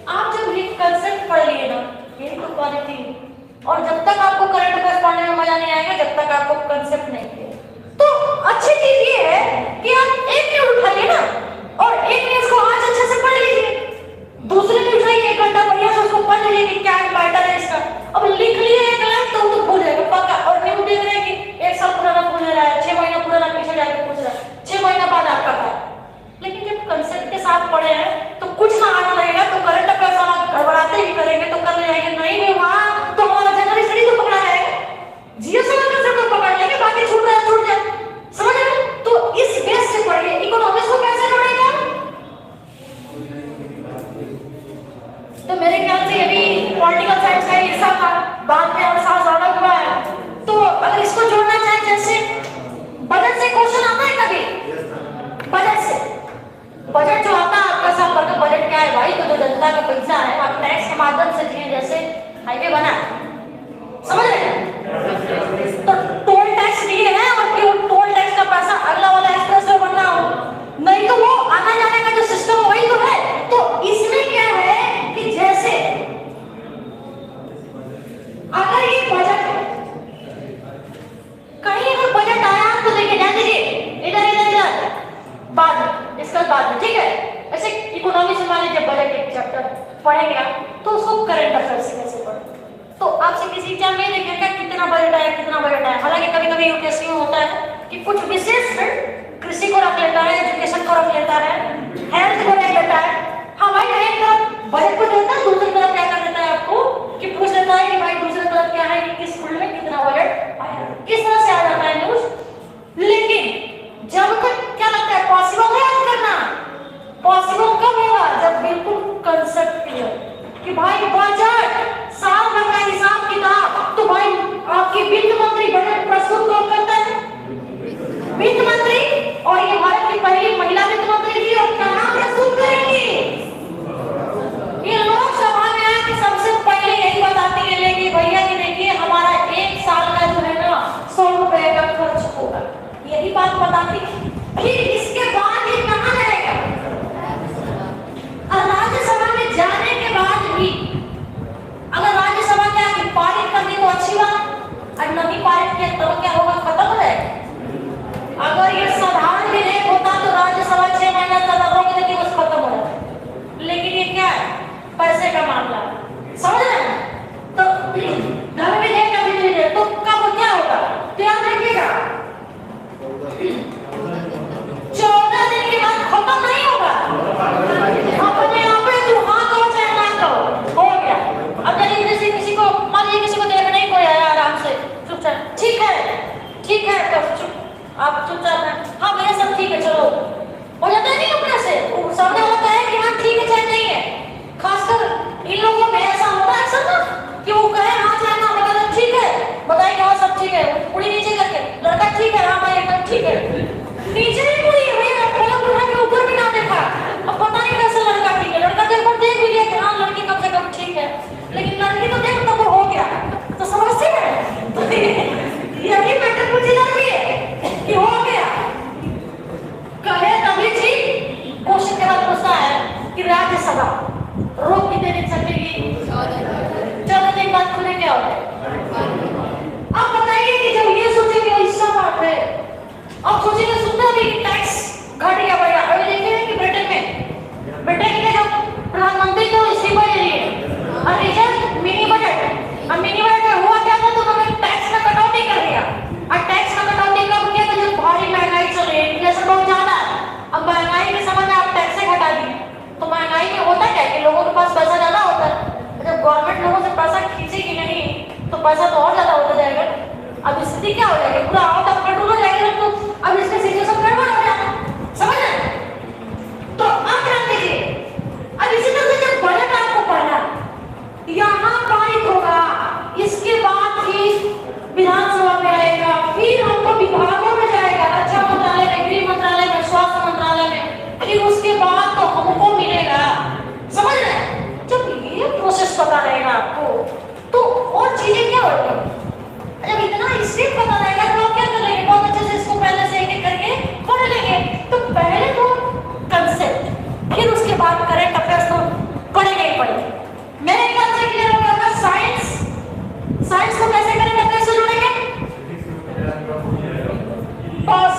आप जब ये कंसेप्ट पढ़ लिए ना, यही तो क्वालिटी, और जब तक आपको करंट अफेयर्स पढ़ने में मजा नहीं आएगा जब तक आपको कंसेप्ट नहीं किया। तो अच्छी चीज ये है कि आप एक न्यूज उठाइए ना, और एक न्यूज को आज अच्छे से पढ़ लीजिए, दूसरी न्यूज उठाइए 1 घंटा बढ़िया से उसको पढ़ लीजिए कि क्या इंपॉर्टेंट है इसका। अब लिख लिए एक लाइन तो भूल जाएगा पक्का, और न्यूज देख रहे हैं कि 1 साल पुराना भूल रहा है, 6 महीना पुराना पीछे जाके पूछ रहा है, 6 महीना बाद आपका था। लेकिन जब कंसेप्ट के साथ पढ़े हैं तो कुछ ना आना लगेगा, तो करंट अफेयर्स आप गड़बड़ाते ही करेंगे तो कर ले जाएंगे, नहीं भी हुआ तो हमारा जनरल स्टडी तो पकड़ा जाएगा, जीएस वाला कंसेप्ट तो पकड़ लेंगे, बाकी छूट जाए, समझ रहे? तो इस बेस से पढ़िए। इकोनॉमिक्स को कैसे पढ़ेंगे? तो मेरे ख्याल से अभी पॉलिटिकल साइंस का हिस्सा था, बाद में और साल ज्यादा हुआ है। तो अगर इसको जोड़ना चाहे, जैसे बजट से क्वेश्चन आता है कभी, बजट से, बजट जो आता है आपका सब वर्ग, बजट क्या है भाई? तो जो जनता का पैसा है आप टैक्स के माध्यम से दिए, जैसे हाईवे बना, समझ रहे हैं? तो टोल टैक्स दिए हैं, और फिर टोल टैक्स का पैसा अगला वाला एक्सप्रेसवे बनना हो, नहीं तो वो आना जाने का जो सिस्टम वही तो है। तो इसमें क्या है कि जैसे अगर ये बजट कहीं अगर बजट आया तो देखिए, ध्यान दीजिए, इधर बाद इसका बाद में, ठीक है? ऐसे इकोनॉमिक्स में मान लीजिए बजट एक चैप्टर पढ़ेंगे आप, तो उसको करंट अफेयर्स से कैसे पढ़ें? तो आपसे किसी एग्जाम में देखेगा कितना बजट आया, कितना बजट आया। हालांकि कभी कभी यूपीएससी में होता है कि कुछ विशेष कृषि को रख लेता है, एजुकेशन को रख लेता है, हेल्थ को रख लेता है। हाँ भाई, एक तरफ बजट को देता है, दूसरी तरफ क्या कर देता है आपको कि पूछ लेता है कि भाई दूसरी तरफ क्या है कि किस फील्ड में कितना बजट आया, किस तरह से आ जाता है न्यूज। लेकिन जब तक क्या लगता है पॉसिबल है आज करना, पॉसिबल कब होगा? जब बिल्कुल कंसेप्ट क्लियर कि भाई बजट साल भर का हिसाब किताब, तो भाई आपकी वित्त मंत्री बजट प्रस्तुत कौन करता है? वित्त मंत्री। और ये भारत की पहली महिला वित्त मंत्री थी, और कहाँ प्रस्तुत करेंगी? ये लोकसभा में आके सबसे पहले यही बताती है लेकिन भैया जी देखिए हमारा 1 साल का जो है ना 100 रुपए का खर्च होगा, यही बात बताती है। फिर इसके बाद ये कहाँ रहेगा? और राज्यसभा में जाने के बाद भी अगर राज्यसभा क्या पारित कर दी तो अच्छी बात, और नहीं पारित किया तो क्या होगा? खत्म हो जाएगा। अगर ये साधारण विधेयक होता तो राज्यसभा 6 महीना तक रोक देती, बस खत्म हो जाता। लेकिन ये क्या है? पैसे का मामला, समझ रहे हैं? तो धर्म विधेयक का विधेयक तो कब क्या होगा? ध्यान रखिएगा, 14 दिन के बाद खत्म नहीं होगा। अपने आप पे तू हाँ कहो चाहे ना कहो, हो गया। अब यदि किसी को मान लीजिए किसी को देखना ही कोई आया आराम से चुपचाप, ठीक है घट गया बढ़ गया। अभी देखिए कि ब्रिटेन के जो प्रधानमंत्री थे वो इस्तीफा दे दिए और रिजल्ट मिनी बजट। अब मिनी बजट में हुआ क्या था, तो उन्होंने टैक्स में कटौती कर दिया। और टैक्स में कटौती कब किया, तो जब भारी महंगाई चल रही है, इन्फ्लेशन बहुत ज्यादा है। अब महंगाई के समय में आप टैक्स घटा दिए तो महंगाई में होता क्या कि लोगों के पास पैसा ज्यादा होता है। जब गवर्नमेंट लोगों से पैसा खींचेगी नहीं तो पैसा तो और ज्यादा होता जाएगा। अब स्थिति क्या हो जाएगी, पूरा आउट ऑफ कंट्रोल हो जाएगा। तो अब इसमें सिचुएशन गड़बड़ हो जाता है, समझ रहे? तो अब ध्यान दीजिए, अब इसी तरह से जब बजट आपको पढ़ना यहाँ पारित होगा, इसके बाद फिर विधानसभा में आएगा, फिर हमको विभागों में जाएगा, रक्षा मंत्रालय में, गृह मंत्रालय में, स्वास्थ्य मंत्रालय में, फिर उसके बाद तो हमको मिलेगा। समझ रहे? जब ये प्रोसेस पता रहेगा आपको तो और चीजें क्या होगी। जब इतना स्टेप पता रहेगा तो आप क्या करेंगे, बहुत अच्छे से इसको पहले से एक-एक करके पढ़ लेंगे। तो पहले तो कंसेप्ट, फिर उसके बाद करंट अफेयर्स तो पढ़ेंगे ही पढ़ेंगे। मेरे ख्याल से क्लियर हो गया। साइंस को कैसे करंट अफेयर्स से जोड़ेंगे, पॉज।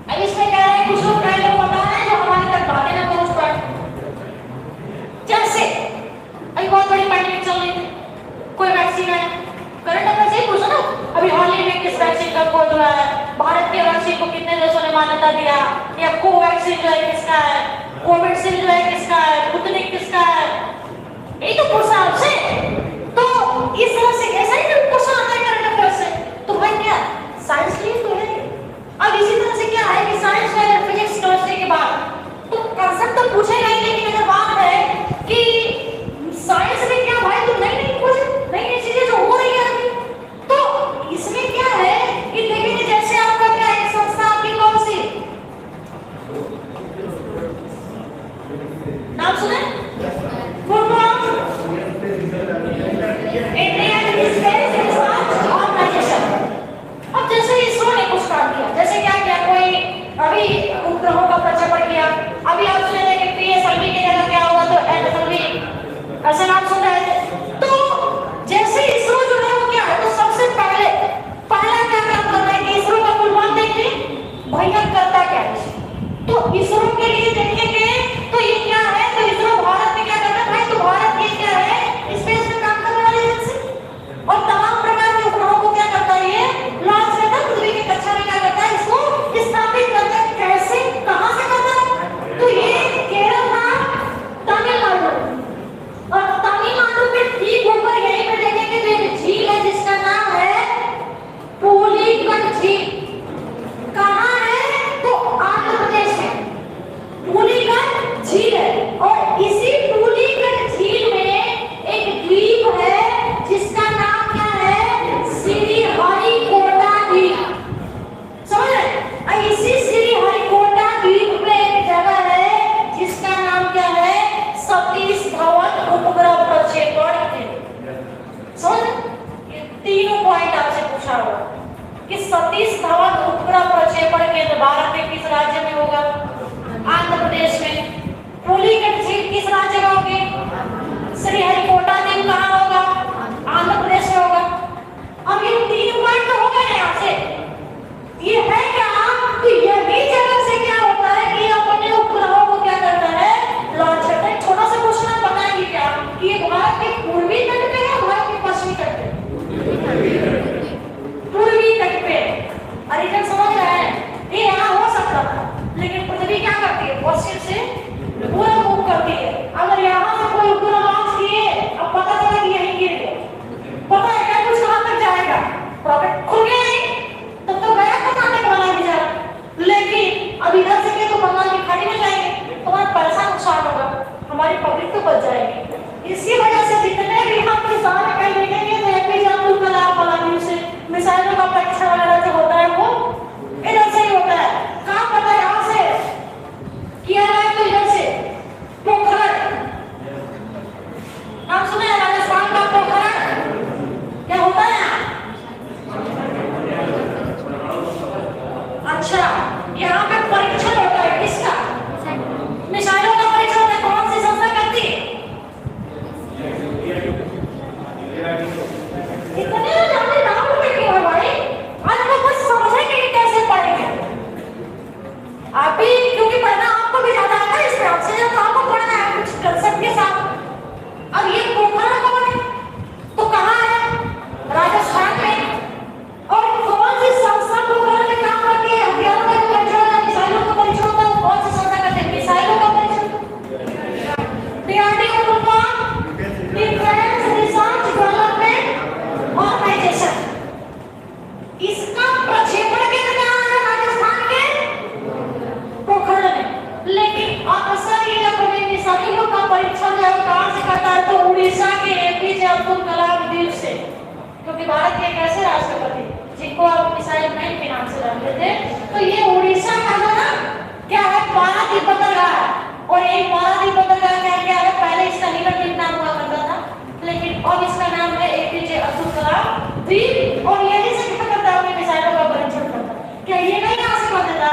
अब इसमें क्या है, कुछ लोग पहले पता है जो हमारे तक बातें ना पहुंच पाए। जैसे अभी बहुत बड़ी पैंडेमिक चल रही थी, कोई वैक्सीन है, करंट अफेयर्स से पूछो ना, अभी हाल ही में किस वैक्सीन का खोज हुआ है, भारत के वैक्सीन को कितने देशों ने मान्यता दिया, या कोवैक्सीन जो है किसका है, कोविशील्ड जो है किसका है, स्पुतनिक किसका है, यही तो पूछा आपसे। तो इस तरह से ऐसा ही क्वेश्चन आता है करंट अफेयर्स से। तो भाई क्या साइंस लिए तो है। अब इसी तरह से क्या है कि साइंस में फिजिक्स केमिस्ट्री के बाद तो कंसेप्ट तो पूछेगा ही, लेकिन अगर बात है कि साइंस में क्या भाई तो नई चीजें जो हो रही है अभी, तो इसमें क्या है कि देखिए जैसे आपका क्या एक संस्था आपकी कौन सी नाम सुने, इंडियन स्पेस रिसर्च ऑर्गेनाइजेशन। अब जैसे इसरो ने कुछ काम किया, जैसे क्या किया, कोई अभी उपग्रहों का प्रक्षेपण किया। अभी आप सुन रहे हैं कि पीएसएलवी की जगह क्या होगा, तो एनएसएलवी, ऐसे नाम सुन रहे थे। तो जैसे इसरो जो है वो क्या है, तो सबसे पहला क्या काम करना है कि इसरो का फुल फॉर्म देखिए, भैया करता क्या है। तो इसरो के लिए देखेंगे तो ये क्या है, तो इसरो भारत में क्या करता है भाई, तो भारत के क्या है, स्पेस में काम करने वाली एजेंसी और तमाम प्रकार के उपग्रहों को क्या करता है, ये लॉन्च करता है, पृथ्वी की कक्षा में क्या करता है, इसको स्थापित करता है। कैसे, कहां से करता है, तो ये केरल था, तमिलनाडु, और तमिलनाडु के ठीक ऊपर यहीं पे देखेंगे तो एक झील है जिसका नाम है पुलिकट झील। कहां है, तो आंध्र प्रदेश में पुलिकट झील है। और इसी पुलिकट झील में एक द्वीप है जिसका नाम क्या है, श्रीहरिकोटा द्वीप। समझ रहे? इसी श्रीहरिकोटा द्वीप पे एक जगह है जिसका नाम क्या है, सतीश धवन उपग्रह प्रक्षेपण केंद्र। समझ? ये तीनों पॉइंट आपसे पूछा होगा कि सतीश धवन उपग्रह प्रक्षेपण केंद्र भारत के किस राज्य में होगा, आंध्र प्रदेश में। पुलिकट झील किस राज्य में होगी, श्रीहरिकोटा द्वीप कहाँ होगा, आंध्र प्रदेश में होगा। अब ये तीन पॉइंट तो हो गए यहाँ से। ये है क्या, तो यही जगह से क्या होता है कि अपने उपग्रहों को क्या करता है, लॉन्च करता है। छोटा सा क्वेश्चन आप बताएंगे क्या कि ये भारत के पूर्वी तट पे है, भारत के पश्चिमी तट पे, पूर्वी तट पे। अरिजन समझ रहे हैं, ये यहाँ हो सकता था, लेकिन पृथ्वी क्या करती है, पश्चिम से पूरा मूव करती है। अगर यहाँ से कोई उपग्रह लॉन्च किए, अब पता चला कि यहीं गिर गया, पता है क्या कुछ कहाँ तक जाएगा, रॉकेट खुल गया नहीं, तब तो गया था नाटक वाला भी जा। लेकिन अब इधर से तो बंगाल की खाड़ी में जाएंगे, तुम्हारा पैसा नुकसान होगा, हमारी पब्लिक तो बच जाएगी। इसी वजह से जितने भी हम किसान कहीं देखेंगे तो एपीजे अब्दुल कलाम वाला से मिसाइलों का परीक्षण वगैरह जो होता है वो इधर से ही होता है। कहाँ पता है, यहाँ से किया जाए तो इधर से पोखरण, नाम सुना है राजस्थान का पोखरण, क्या होता है। अच्छा, यहाँ पे परीक्षण होता है किसका, मिसाइलों का परीक्षण होता है। कौन सी संस्था करती है, इतने जल्दी नाम पे क्यों है भाई, आज लोग बस समझेंगे कि कैसे पढ़ेंगे। आप भी क्योंकि पढ़ना आपको भी ज्यादा आता है, इसमें आपसे ज्यादा आपको पढ़ना है कुछ कंसेप्ट के साथ। अब ये पोखरण कौन है, तो कहाँ है, राजस्थान में। और कौन सी संस्था पोखरण में काम करती है, हथियारों का परीक्षण होता है, मिसाइलों का परीक्षण होता है, कौन सी संस्था करती है मिसाइलों का परीक्षण, डीआरडीओ को, डिफेंस रिसर्च डेवलपमेंट ऑर्गेनाइजेशन। इसका प्रक्षेपण केंद्र कहाँ है, राजस्थान के पोखरण में। लेकिन अक्सर ये जब मिसाइलों का परीक्षण जो है कहाँ से करता है, तो उड़ीसा के एपीजे अब्दुल कलाम द्वीप से, क्योंकि भारत के एक ऐसे राष्ट्रपति जिनको आप मिसाइल मैन के नाम से जानते थे, तो ये उड़ीसा का ना क्या है, पारादीप बंदरगाह है। और एक पारादीप बंदरगाह क्या है, पहले इसका निलंबित नाम हुआ करता था, लेकिन अब इसका नाम है एपीजे अब्दुल कलाम द्वीप। और यही से क्या करता है, अपने मिसाइलों का परीक्षण करता है। क्या ये नहीं यहाँ से कर देता,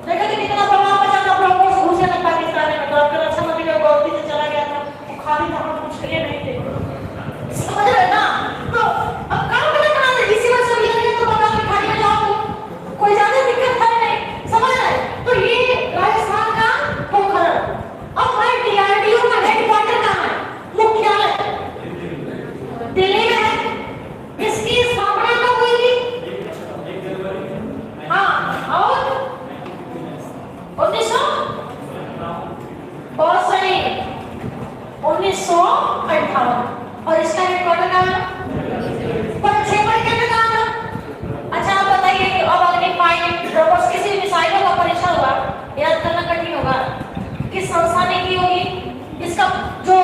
देखा कि कितना प्रभाव पड़ा था, ब्रह्मोस घुसे था पाकिस्तान में, मतलब आपका रक्षा मंत्री का गलती से चला गया था, वो खाली था, हम कुछ लिए नहीं थे, समझ रहे ना। तो अब काम करना है, इसी वजह से ये तो बंगाल में खाली में जाओ, कोई ज्यादा दिक्कत है नहीं, समझ रहे। तो ये राजस्थान का पोखरण। अब भाई डीआरडीओ का हेडक्वार्टर कहाँ है, मुख्यालय दिल्ली में है। इसकी स्थापना कब हुई थी, हाँ, और 1900 बहुत सही 1958। और इसका हेडक्वार्टर कहाँ है, प्रक्षेपण केंद्र कहाँ है। अच्छा आप बताइए कि अब अगली ब्रह्मोस किसी मिसाइलों का परीक्षण हुआ, याद करना कठिन होगा, किस संस्था ने की होगी। इसका जो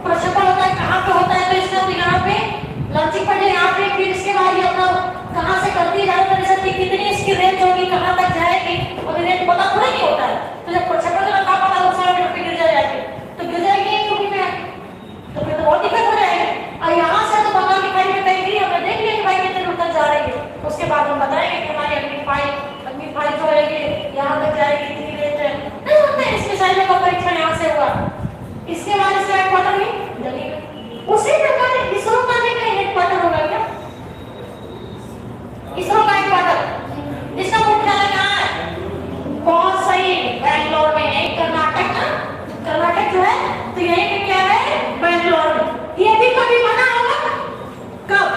प्रक्षेपण होता है कहाँ पे होता है, तो इसका तो यहाँ पे लॉन्चिंग पड़े यहाँ पे, फिर इसके बाद ये अपना कहाँ से करती है, ज्यादातर इसकी कितनी इसकी रेंज होगी, कहाँ तक जाएगी, और रेंज पता थोड़ा नहीं होता है। तो जब प्रक्षेपण का काम पता होता है तो गिर जाएगी, तो गिर जाएगी यूपी में, तो फिर तो बहुत दिक्कत हो जाएगी। और यहाँ से तो बंगाल की खाड़ी में कहीं गिरी, हमने देख लिया कि भाई कितने दूर तक जा रही है, उसके बाद हम बताएंगे कि हमारी अगली फाइल जो रहेगी यहाँ तक जाएगी, कितनी रेंज है, नहीं होता है। इस मिसाइलों का परीक्षण यहाँ से हुआ। इसके बाद इसका हेडक्वार्टर भी दिल्ली में। उसी प्रकार इसरो का भी कहीं हेडक्वार्टर होगा क्या, इसरो का हेडक्वार्टर, इसका मुख्यालय कहाँ है, बहुत सही, बैंगलोर में है, कर्नाटक ना, कर्नाटक जो है, तो यही पे क्या है, बैंगलोर में। ये भी कभी बना होगा, कब,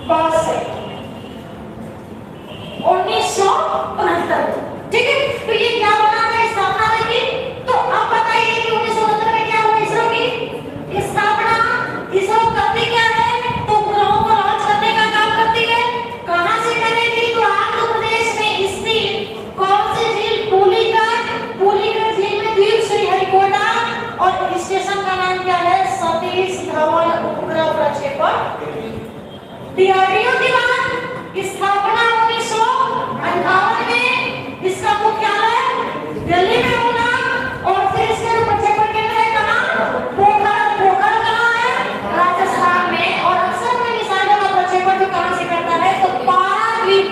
बहुत सही 1969, ठीक है। तो ये क्या बना है, स्थापना की। तो अब बताइए कि 1969 में क्या हुआ, इसरो की स्थापना। इसरो करती क्या है, तो ग्रहों को लॉन्च करने का काम करती है। कहां से करेगी, तो आंध्र प्रदेश में स्थित कौन सी झील, पुलिकट झील में द्वीप श्रीहरिकोटा। और स्टेशन का नाम क्या है, सतीश धवन उपग्रह प्रक्षेपण। डीआरडीओ की बात, स्थापना 1958 में, इसका मुख्यालय दिल्ली में होगा। और फिर इसके प्रक्षेपण केंद्र है कहाँ, पोखरण कहाँ है, राजस्थान में। और अक्सर में मिसाइलों का प्रक्षेपण जो कहाँ से करता है, तो पारादीप,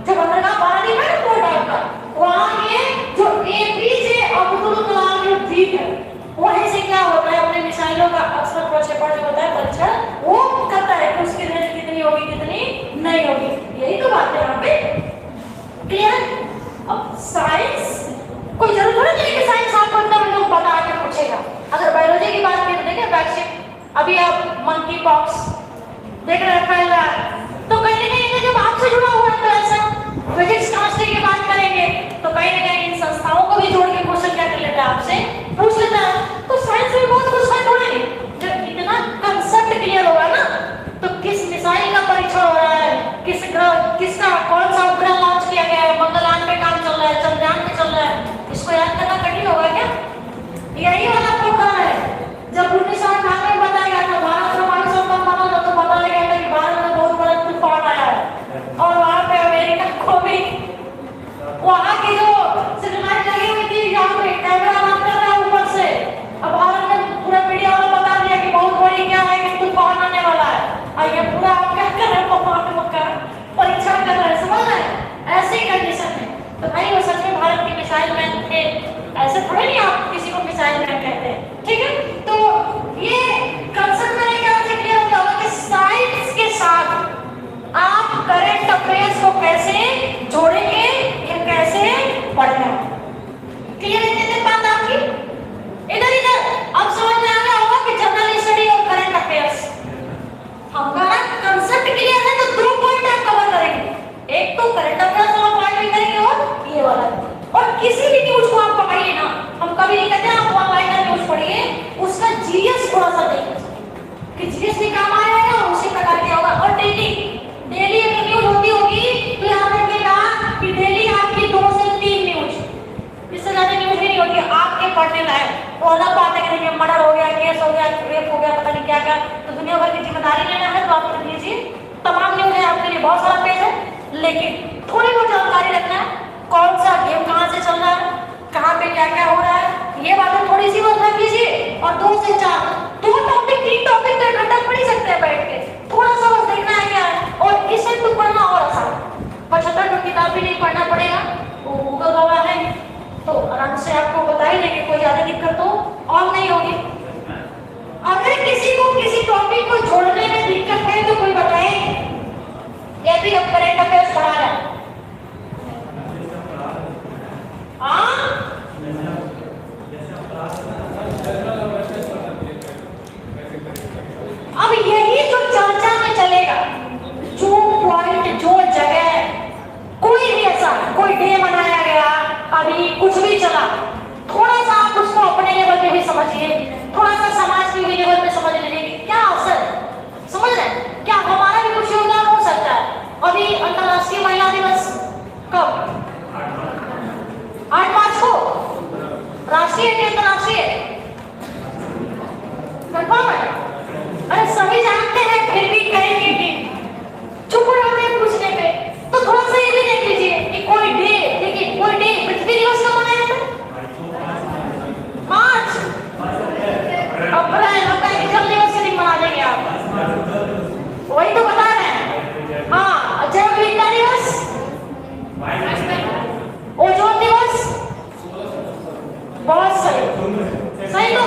जो बंदरगाह पारादीप है ना पोर्ट का, वहाँ ये जो एपीजे अब्दुल कलाम जो द्वीप है, वहीं से क्या होता है, अपने मिसाइलों का अक्सर प्रक्षेपण जो होता है परीक्षण वो करता है कि उसकी रेंज कितनी होगी, कितनी नहीं होगी। यही तो बात है यहाँ पे, क्लियर। अब साइंस कोई जरूरत नहीं है कि साइंस आपको एकदम लोग बता के पूछेगा। अगर बायोलॉजी की बात करें, देखिए वैक्सीन, अभी आप मंकी पॉक्स देख रहे हैं फैल रहा है, तो कहीं ना कहीं जब आपसे जुड़ा हुआ है, तो ऐसा फिजिक्स केमिस्ट्री की बात करेंगे, तो कहीं ना कहीं इन संस्थाओं को भी जोड़ के क्वेश्चन क्या कर लेता है, आपसे पूछ लेता है। तो साइंस में बहुत कुछ है थोड़ा नहीं, जब इतना कंसेप्ट क्लियर होगा ना, तो किस मिसाइल का परीक्षण हो रहा है, किस ग्रह, किसका कौन सा उपग्रह लॉन्च किया गया है, मंगलयान पे काम चल रहा है, चंद्रयान पे चल रहा है, इसको याद करना कठिन होगा क्या। यही वाला पोखरण है, जब 1998 में बताया गया था भारत परमाणु संबंध बना था, तो बताया गया था कि भारत में बहुत बड़ा तूफान आया है। और वहां पे अमेरिका को भी, वहां की जो सिग्नल लगी हुई थी, यहाँ पे कैमरा बंद कर रहा है ऊपर से, अब भारत ने पूरा मीडिया वाला बता दिया कि बहुत बड़ी क्या है, कि तूफान आने वाला है। और ये पूरा आप क्या कर रहे हो, परीक्षण कर रहे हैं, समझ रहे हैं, ऐसी कंडीशन है। तो भाई वो सच में भारत की मिसाइल मैन थे, ऐसे थोड़े नहीं आप किसी को मिसाइल मैन कहते हैं, ठीक है। तो ये कंसेप्ट मेरे ख्याल से क्लियर होगा कि साइंस के साथ आप करंट अफेयर्स को कैसे कि डेली आपकी 2 से 3 न्यूज, इससे ज्यादा न्यूज भी नहीं होती आपके पढ़ने लायक। तो अलग बात है कि देखिए मर्डर हो गया, केस हो गया, रेप हो गया, पता नहीं क्या क्या, तो दुनिया भर की जिम्मेदारी लेना है तो आप कर लीजिए। तमाम न्यूज है आपके लिए, बहुत सारा पेज है, लेकिन थोड़ी बहुत जानकारी रखना है, कौन सा गेम कहाँ से चल रहा है, कहाँ पे क्या क्या हो रहा है, ये बातें थोड़ी सी बहुत रख लीजिए। और 2 से 4 2 टॉपिक 3 टॉपिक तो इकट्ठा पढ़ ही सकते हैं बैठ के, थोड़ा सा बस देखना है क्या है। और इसे तो पढ़ना और आसान, 75 तो किताब भी नहीं पढ़ना पड़ेगा, वो गूगल बाबा है तो आराम से आपको बता ही देंगे, कोई ज्यादा दिक्कत तो और नहीं होगी। अगर किसी को किसी टॉपिक को जोड़ने में दिक्कत है तो कोई बताए, या फिर अब करंट अफेयर्स पढ़ा रहा है। अब यही जो चर्चा में चलेगा, जो पॉइंट, जो जगह, कोई भी ऐसा कोई डे मनाया गया, अभी कुछ भी चला, थोड़ा सा आप उसको अपने लेवल पे भी समझिए, थोड़ा सा समाज के भी लेवल पे समझ लीजिए क्या अवसर, समझ रहे हैं क्या हमारा भी कुछ योगदान हो सकता है। अभी अंतर्राष्ट्रीय महिला दिवस कब, 8 मार्च को, राष्ट्रीय कि अंतर्राष्ट्रीय, कंफर्म है? अरे सभी जानते हैं फिर भी कहेंगे कि चुप रहते हैं पूछने पे, तो थोड़ा सा ये भी देख लीजिए कि कोई डे, देखिए कोई डे पृथ्वी दिवस कब मनाया था, मार्च, अप्रैल, कि जल दिवस के दिन मना देंगे आप, वही तो बता रहे हैं। हाँ, जैव विविधता दिवस, ओजोन दिवस, बहुत सही, सही तो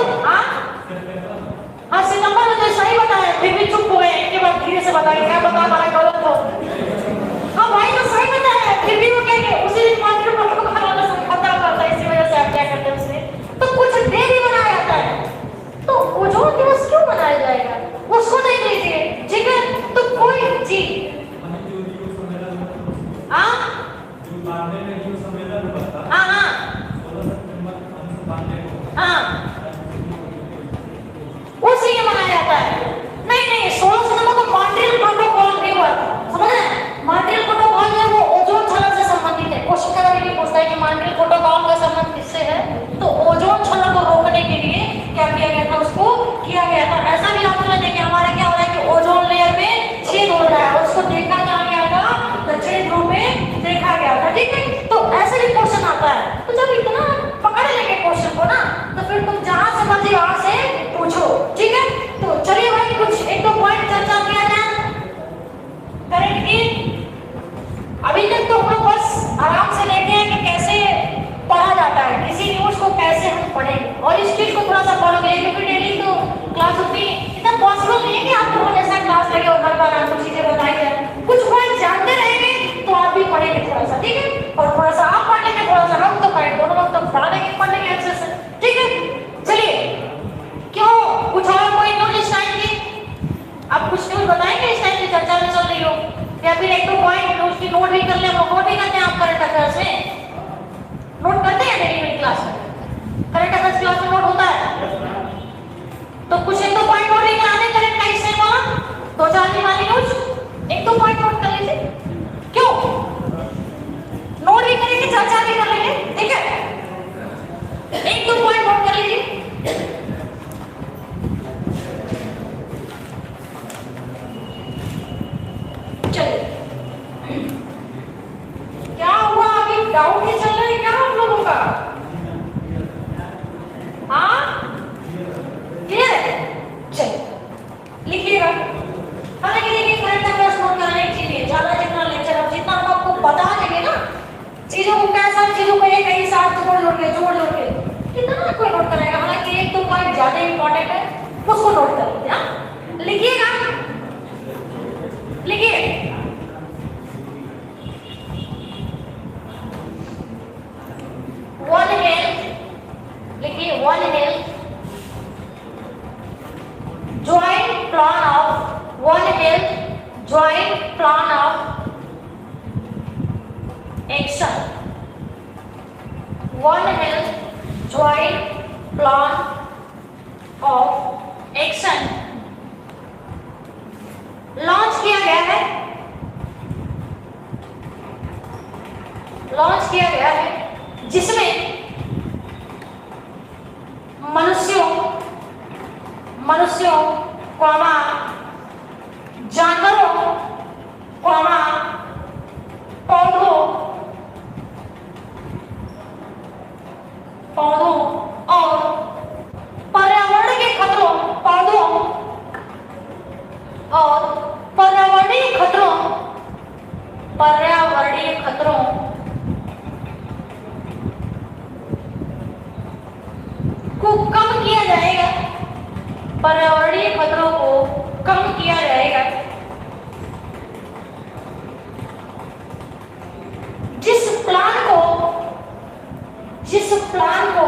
हाँ सितंबर में तो सही बताया, फिर भी चुप हो गए, इनके बाद धीरे से बताएंगे क्या बता हमारा गलत हो। हाँ भाई तो सही बताया, फिर भी वो कहेंगे उसी दिन मार्केट में को खाना खत्म करता है, इसी वजह से आप क्या करते हैं उससे, तो कुछ देर ही बनाया जाता है। तो ओजोन दिवस क्यों मनाया जाएगा, उसको देख लीजिए, ठीक है। तो कोई जी हाँ हाँ हाँ उसी ये मनाया जाता है। नहीं 16 सितंबर को मॉन्ट्रियल प्रोटोकॉल भी हुआ, समझ रहे हैं? मॉन्ट्रियल प्रोटोकॉल जो है वो ओजोन छलक से संबंधित है। क्वेश्चन का भी पूछता है कि मॉन्ट्रियल प्रोटोकॉल का संबंध किससे है, तो ओजोन छलक को रोकने के लिए क्या किया गया था, उसको किया गया था। ऐसा भी आपको देखिए हमारा क्या हो रहा है कि ओजोन लेयर में छेद हो रहा है, उसको देखा गया था, दक्षिणी ध्रुव में देखा गया था, ठीक है। तो ऐसे भी क्वेश्चन आता है, तो जब इतना पकड़ लेंगे क्वेश्चन को ना, तो फिर तुम जहां से मर्जी वहां से पूछो, ठीक है। तो चलिए भाई कुछ 1-2 पॉइंट चर्चा किया जाए करेंट की। अभी तक तो हम लोग बस आराम से लेते हैं कि कैसे पढ़ा जाता है, किसी न्यूज को कैसे हम पढ़ें, और इस चीज को थोड़ा सा फॉलो करिए, क्योंकि डेली तो क्लास होती है, इतना पॉसिबल नहीं है कि आपको हमेशा क्लास लगे और हर बार आपको चीजें बताई जाए। कुछ पॉइंट जानते रहेंगे तो आप भी पढ़ेंगे थोड़ा सा, ठीक है। और थोड़ा सा आप पढ़ लेंगे, थोड़ा सा हम तो पढ़ेंगे, दोनों लोग तो पढ़ा देंगे, पढ़ लेंगे अच्छे से, ठीक है। चलिए क्यों कुछ और कोई नोटिस टाइम की आप कुछ न्यूज बताएंगे इस टाइम की चर्चा में चल रही हो, या फिर 1-2 पॉइंट न्यूज की नोट भी कर ले, हम नोट भी करते हैं। आप करंट अफेयर्स में नोट करते हैं डेली में क्लास में, करंट अफेयर्स क्लास में नोट होता है, तो कुछ 1-2 पॉइंट नोट लेकर आने करंट का इससे वाला 2-4 दिन वाली न्यूज 1-2 पॉइंट नोट कर लीजिए, क्यों नोट भी करेंगे चर्चा भी कर लेंगे, ठीक है। 1-2 पॉइंट नोट कर लीजिए। क्या हुआ, अभी डाउट ही चल रहा है क्या आप लोगों का? हाँ क्लियर है, चलिए लिखिएगा। हालांकि देखिए करंट अफेयर्स नोट करने के लिए ज्यादा जितना लेक्चर अब जितना हम आपको बता देंगे ना चीजों को, कैसा चीजों को एक ही साथ जोड़ के कितना कोई नोट करेगा। हालांकि 1-2 पॉइंट ज्यादा इंपॉर्टेंट है, उसको नोट कर लीजिए। हाँ लिखिएगा, लिखिए One Health, लिखिए One Health, joint plan of One Health, joint plan of action, One Health, joint plan of action launch किया गया है। लॉन्च किया गया है, जिसमें मनुष्यों कौमा जानवरों कौमा पौधों और पर्यावरण के खतरों पर्यावरणीय खतरों को कम किया जाएगा। पर्यावरणीय खतरों को कम किया जाएगा। जिस प्लान को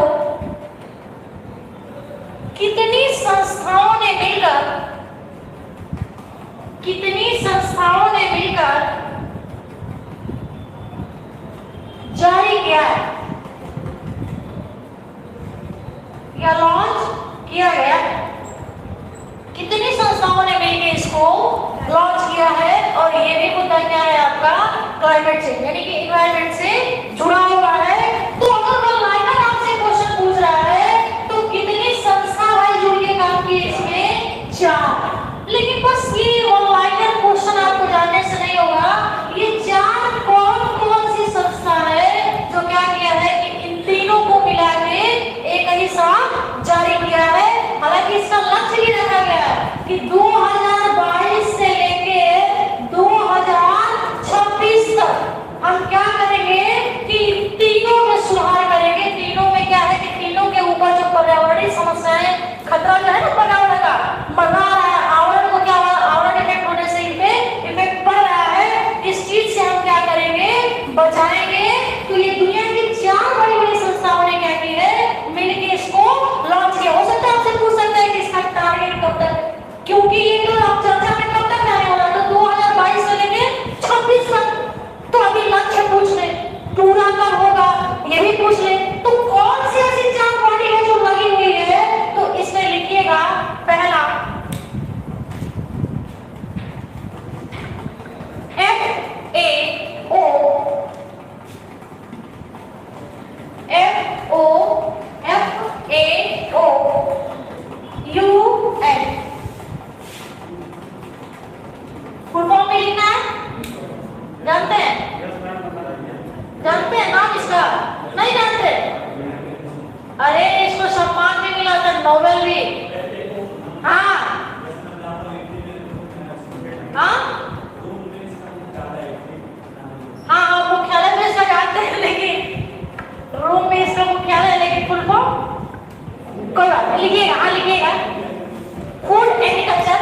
कितनी संस्थाओं ने मिलकर जारी किया है या लॉन्च किया गया। कितनी संस्थाओं ने मिलकर इसको लॉन्च किया है, और ये भी मुद्दा क्या है आपका, क्लाइमेट चेंज, यानी कि एनवायरनमेंट से जुड़ा हुआ है। तो अगर वन लाइनर आपसे क्वेश्चन पूछ रहा है तो कितनी संस्था भाई जुड़ के काम की इसमें, 4। लेकिन बस ये वन लाइनर क्वेश्चन आपको जानने से नहीं होगा, ये 4 कौन सी संस्था है जो क्या किया है कि इन तीनों को मिला के एक ही साथ जारी किया है। हालांकि इसका लक्ष्य भी रखा गया है कि 2022 से लेके 2026 तक हम क्या करेंगे कि तीनों में सुधार करेंगे। तीनों में क्या है कि तीनों के ऊपर जो पर्यावरणीय समस्याएं, खतरा जो है ना पर्यावरण का बढ़ रहा है, आवरण को क्या आवरण इफेक्ट होने से इफेक्ट बढ़ रहा है, इस चीज से हम क्या करेंगे, बचाएंगे। तो ये दुनिया की 4 बड़ी संस्थाओं ने क्या की है, मिलकर इसको लॉन्च किया। हो सकता है आपसे पूछ सकते हैं कि इसका टारगेट कब तक, क्योंकि ये तो आप चर्चा में कब तक आने वाला, तो 2022 से लेके 26 तक। तो अभी लक्ष्य पूछ ले, पूरा कब होगा ये भी पूछ ले। तो कौन सी ऐसी 4 बॉडी है जो लगी हुई है, तो इसमें लिखिएगा पहला UN। फुल फॉर्म में लिखना है, जानते हैं नाम इसका, नहीं जानते? अरे इसको सम्मान भी मिला था, नोबेल भी। हाँ मुख्यालय में इसका जानते हैं, लेकिन रोम में इसका मुख्यालय है, लेकिन फुल फॉर्म कोई बात नहीं, लिखिएगा। हाँ लिखिएगा, food agriculture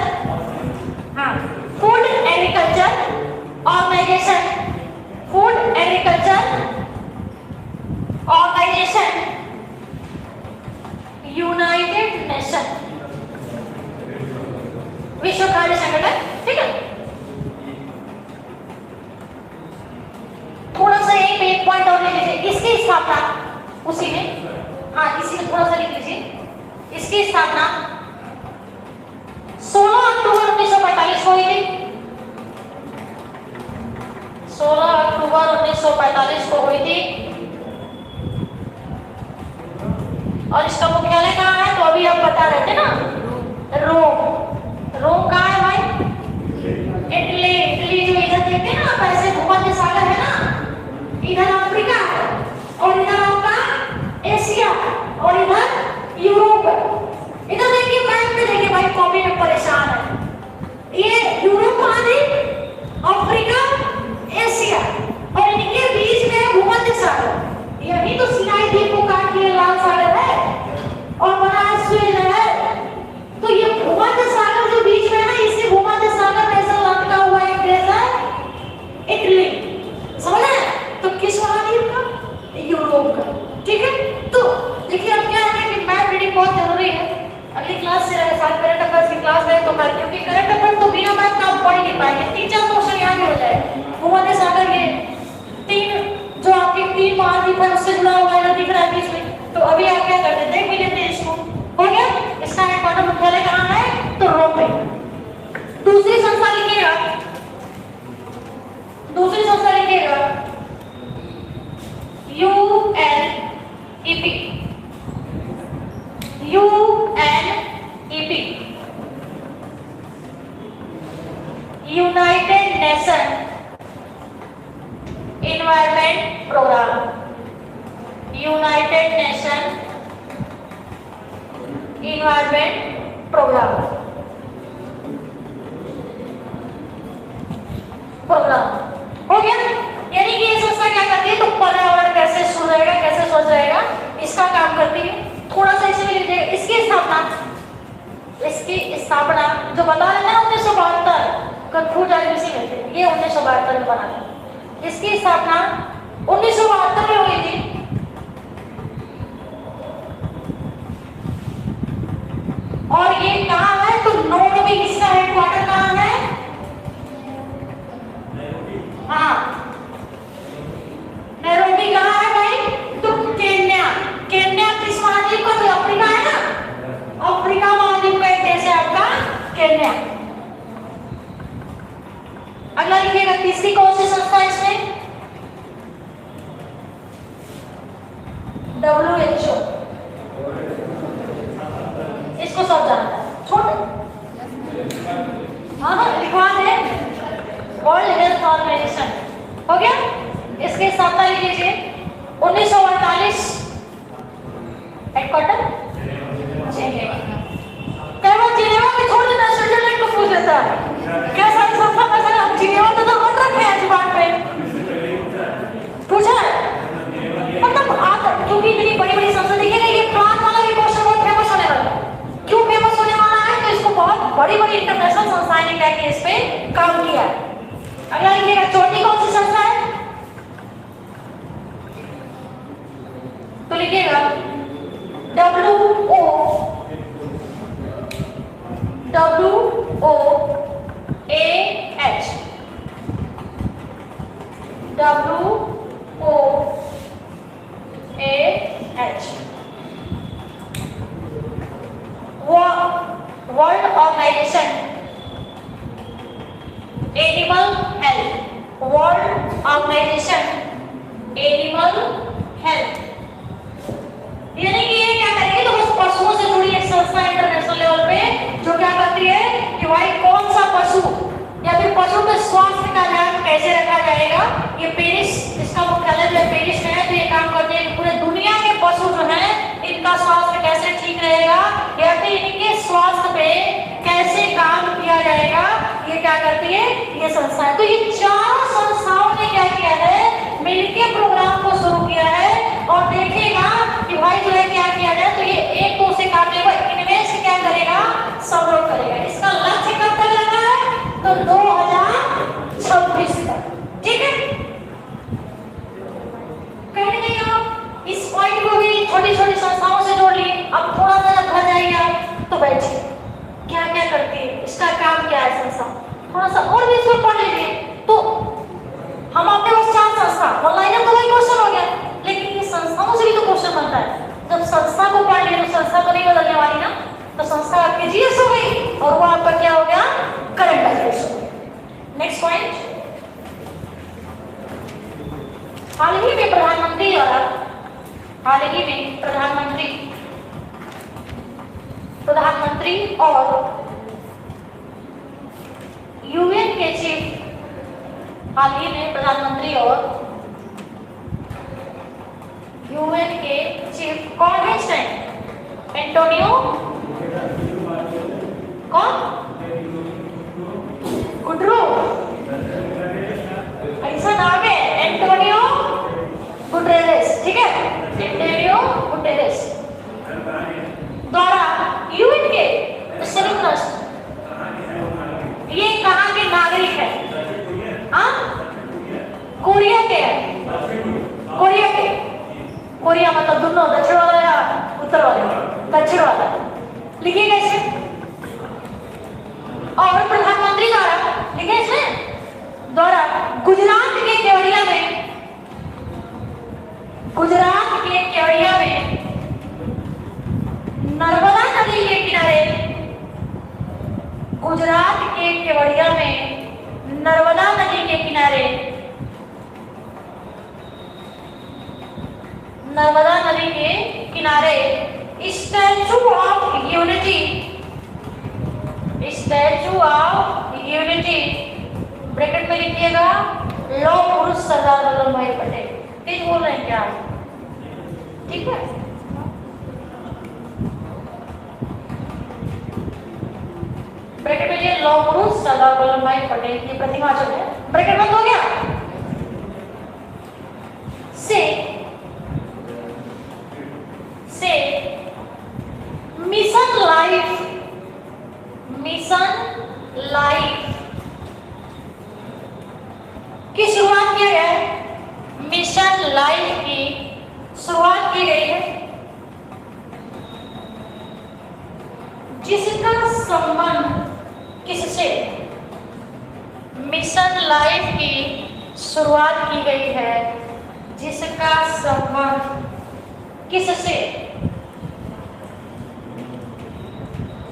organisation, food agriculture organisation, United nation, विश्व खाद्य संगठन। ठीक है, थोड़ा सा एक पॉइंट और ले लीजिए। इसकी स्थापना उसी में, इसी में थोड़ा सा लिख लीजिए। इसकी स्थापना 16 अक्टूबर 1945 को हुई थी। 16 अक्टूबर 1945 को हुई थी। और इसका मुख्यालय कहाँ है, तो अभी हम बता रहे थे ना, रोम कहाँ है भाई, इटली जो इधर देखते हैं ना, पैसे भूमध्य सागर है ना, इधर अफ्रीका और इधर आपका एशिया और इधर यूरोप। इधर देखिए मैप में, देखिए भाई कॉपी में परेशान है। ये यूरोप कहाँ थी, अफ्रीका, एशिया, और इनके बीच में भूमध्य सागर। यही तो सिनाई द्वीप को काट के लाल सागर है और बना स्वेज है। तो ये भूमध्य सागर जो बीच में है ना, इसी भूमध्य सागर में ऐसा लटका हुआ एक देश है इटली, समझ रहे? तो किस महाद्वीप का, यूरोप का। ठीक है, तो देखिए अब क्या है कि मैप रीडिंग बहुत जरूरी है। अगली क्लास से साथ करंट अफेयर्स की क्लास है, तो मैं क्योंकि करंट अफेयर्स तो बिना मैप का आप पढ़ नहीं पाएंगे। 3-4 क्वेश्चन यहाँ भी हो जाए। भूमध्य सागर के 3 जो आपके 3 महाद्वीप है उससे जुड़ा हुआ है, दिख रहा है बीच में। तो अभी आप क्या करते हैं, देख भी लेते हैं इसको। हो गया, इसका हेडक्वार्टर मुख्यालय कहाँ है, तो रोम में। दूसरी संस्था लिखिएगा, UNEP, UNEP, United nation environment programme, United nation environment programme, हो गया। यानी कि ये संस्था क्या करती है, तो पर्यावरण कैसे सुधरेगा, कैसे स्वच्छ रहेगा, इसका काम करती है। थोड़ा सा इसे भी लिख दीजिएगा। इसकी स्थापना जो बता रहे हैं 1972, कंफ्यूज आईबीसी कहते हैं, ये 1972 में बना था। इसकी स्थापना 1972 में हुई थी। और ये कहाँ है, तो नैरोबी, इसका हेडक्वार्टर कहाँ है, हाँ नैरोबी कहाँ है भाई, तो केन्या। केन्या किस महाद्वीप का, तो अफ्रीका है ना, अफ्रीका महाद्वीप का एक देश है आपका केन्या। अगला लिखिएगा, तीसरी कौन सी संस्था है इसमें, WHO, इसको सब जानता है, छोटे हाँ लिखवा दे, वर्ल्ड हेल्थ ऑर्गेनाइजेशन, हो गया। इसके स्थापना लिख लीजिए 1948, हेडक्वार्टर जिनेवा में, छोड़ देना, स्विट्जरलैंड को पूछ लेता है कैसा संस्था, कैसा जिनेवा तो मत रखे हैं जुबान पे, पूछा है मतलब आता, क्योंकि इतनी बड़ी बड़ी संस्था, देखिएगा ये प्लांट वाला भी क्वेश्चन बहुत फेमस होने वाला है। क्यों फेमस होने वाला है, तो इसको बहुत बड़ी बड़ी इंटरनेशनल संस्थाएं ने क्या किया, इस पे काम किया है। अगला लिखिएगा, चौथी कौन सी संस्था है, तो लिखिएगा WOAH, world organisation animal health, world organisation animal health. यानी कि ये क्या करेगी, तो बस पशुओं से जुड़ी एक संस्था इंटरनेशनल लेवल पे, जो क्या करती है कि भाई कौन सा पशु या फिर पशु के स्वास्थ्य का ध्यान कैसे रखा जाएगा। ये पेरिस, इसका मुख्यालय जो पेरिस में है, तो ये काम करती है कि पूरे दुनिया के पशु जो है इनका स्वास्थ्य कैसे ठीक रहेगा, या फिर इनके स्वास्थ्य पे कैसे काम किया जाएगा, ये क्या करती है, ये संस्था है। तो ये चारों संस्थाओं ने क्या किया है, मिलकर प्रोग्राम को शुरू किया है। और देखिएगा कि भाई जो है क्या किया जाए, तो ये एक दो से काम लेगा, इनमें से क्या करेगा, समरोह करेगा। इसका लक्ष्य कब तक रखा है, तो 2026 तक, ठीक है। कहीं नहीं आप इस पॉइंट को भी छोटी छोटी संस्थाओं से जोड़ लिए। अब थोड़ा सा जब घर जाएंगे आप, तो बैठिए क्या क्या करती है, इसका काम क्या है संस्था, थोड़ा सा और भी इसको पढ़ लीजिए। तो हम आपके पास 4 संस्था, ऑनलाइन तो वही क्वेश्चन हो गया, लेकिन ये संस्थाओं से भी तो क्वेश्चन बनता है। जब संस्था को पढ़ लिया, तो संस्था तो नहीं बदलने वाली ना, तो संस्था आपकी जीएस हो गई और वो आपका क्या हो गया, करंट अफेयर्स हो गया। नेक्स्ट पॉइंट, हाल ही में प्रधानमंत्री द्वारा, हाल ही में प्रधानमंत्री और यूएन के चीफ, हाल ही में प्रधानमंत्री और यूएन के चीफ कौन है इस टाइम, एंटोनियो, कौन, गुटरू, ऐसा नाम है एंटोनियो गुटेरेस, ठीक है, एंटोनियो गुटेरेस द्वारा यूएन के संयुक्त राष्ट्र, ये कहाँ के नागरिक है, कोरिया के, कोरिया के, कोरिया मतलब दोनों, दक्षिण वाला या उत्तर वाला, दक्षिण वाला, लिखिएगा इसे। और प्रधानमंत्री द्वारा, लिखे इसमें, द्वारा गुजरात के केवड़िया में, गुजरात के केवड़िया में नर्मदा नदी के किनारे, गुजरात के केवड़िया में नर्मदा नदी के किनारे नर्मदा नदी के किनारे statue of unity, statue of unity bracket में लिखिएगा लौह पुरुष सरदार वल्लभ भाई पटेल। तेज बोल रहे हैं क्या आप? ठीक है, ब्रैकेट में ये लौह पुरुष सरदार वल्लभ भाई पटेल की प्रतिमा जो है, ब्रैकेट बंद हो गया। से मिशन लाइफ, मिशन लाइफ की शुरुआत की गई है, मिशन लाइफ की शुरुआत की गई है जिसका संबंध किससे, मिशन लाइफ की शुरुआत की गई है जिसका संबंध किससे,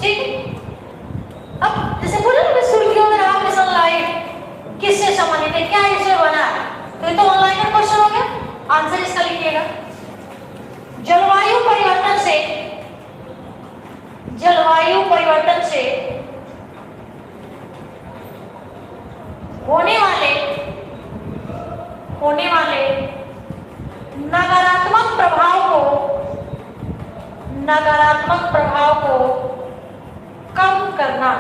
ठीक। अब जैसे बोले ना सुर्खियों में रहा मिशन लाइफ किससे संबंधित है, क्या इसे बना, तो ये तो ऑनलाइन का क्वेश्चन हो गया, आंसर इसका लिखिएगा। जलवायु परिवर्तन से, जलवायु परिवर्तन से होने वाले नकारात्मक प्रभाव को कम करना,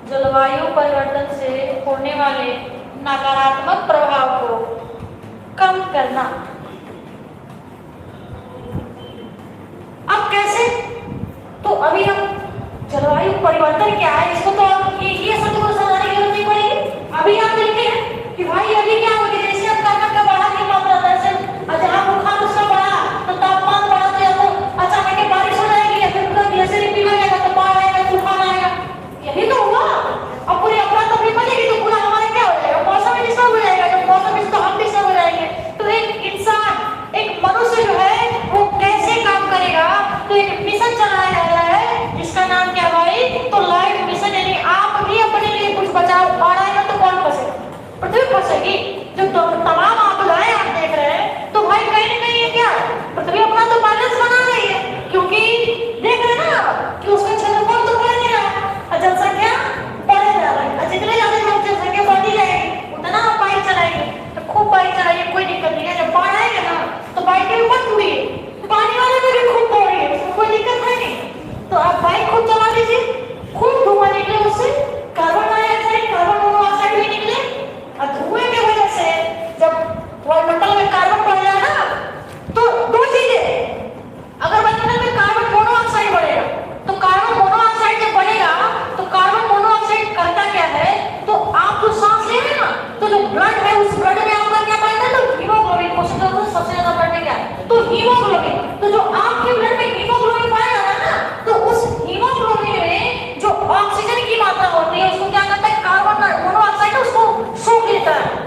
जलवायु परिवर्तन से होने वाले नकारात्मक प्रभाव को कम करना। अब कैसे, तो अभी हम जलवायु परिवर्तन क्या है इसको तो आप ये सब तो समझाने की जरूरत नहीं पड़ेगी। अभी आप देखते हैं कि भाई अभी क्या हो गया, जैसे अब तापमान का बढ़ा की मात्रा दरअसल जहाँ बुखार उसका बढ़ा तो तापमान बढ़ा तो या तो अचानक के बारिश हो जाएगी या फिर पूरा ग्लेशियर पिघल जाएगा तो बाढ़ आएगा, तूफान आएगा, यही तो हुआ। अब पूरी अफरा तफरी बनेगी तो पूरा हमारे क्या हो जाएगा, मौसम ही डिस्टर्ब हो जाएगा, जब मौसम डिस्टर्ब हम डिस्टर्ब हो जाएंगे। तो एक इंसान, एक मनुष्य जो है वो कैसे काम करेगा, तो एक मिशन चलाया जा रहा है जिसका नाम क्या भाई, तो लाइफ मिशन, यानी आप भी अपने लिए कुछ बचाओ। बाढ़ आएगा तो कौन फंसेगा, पृथ्वी फंसेगी। जो तमाम आपदाएं आप देख रहे हैं तो भाई कहीं ना कहीं ये क्या पृथ्वी अपना तो बैलेंस बना रही है, क्योंकि देख रहे हैं ना कि उसका क्षेत्रफल तो बढ़ नहीं रहा, जनसंख्या बढ़े जा रही है, जितने ज्यादा जनसंख्या बढ़ती जाएगी उतना आप बाइक चलाएंगे, तो खूब बाइक चलाइए, कोई दिक्कत नहीं है। जब बाढ़ आएगा ना तो बाइक के ऊपर उड़िए, पानी वाले में भी खूब दौड़िए, उसमें कोई दिक्कत है नहीं। तो आप बाइक खूब चला लीजिए, खूब धुआं निकले, उससे कार्बन डाइऑक्साइड, कार्बन मोनोऑक्साइड भी निकले, और धुएं की वजह से जब वायुमंडल में कार्बन बढ़ जाए ना तो दो चीजें, अगर वायुमंडल में कार्बन मोनोऑक्साइड बढ़ेगा तो कार्बन मोनोऑक्साइड जब बढ़ेगा तो कार्बन मोनोऑक्साइड करता क्या है, तो आप जो सांस ले रहे हैं ना तो जो ब्लड है उस ब्लड में आपका क्या पाया जाता है, हीमोग्लोबिन। क्वेश्चन तो सबसे ज्यादा ब्लड में क्या है, तो हीमोग्लोबिन। तो जो आपके ब्लड में हीमोग्लोबिन पाया जाता है ना, तो उस हीमोग्लोबिन में जो ऑक्सीजन की मात्रा होती है उसको क्या करता है, कार्बन मोनोऑक्साइड उसको सोख लेता है।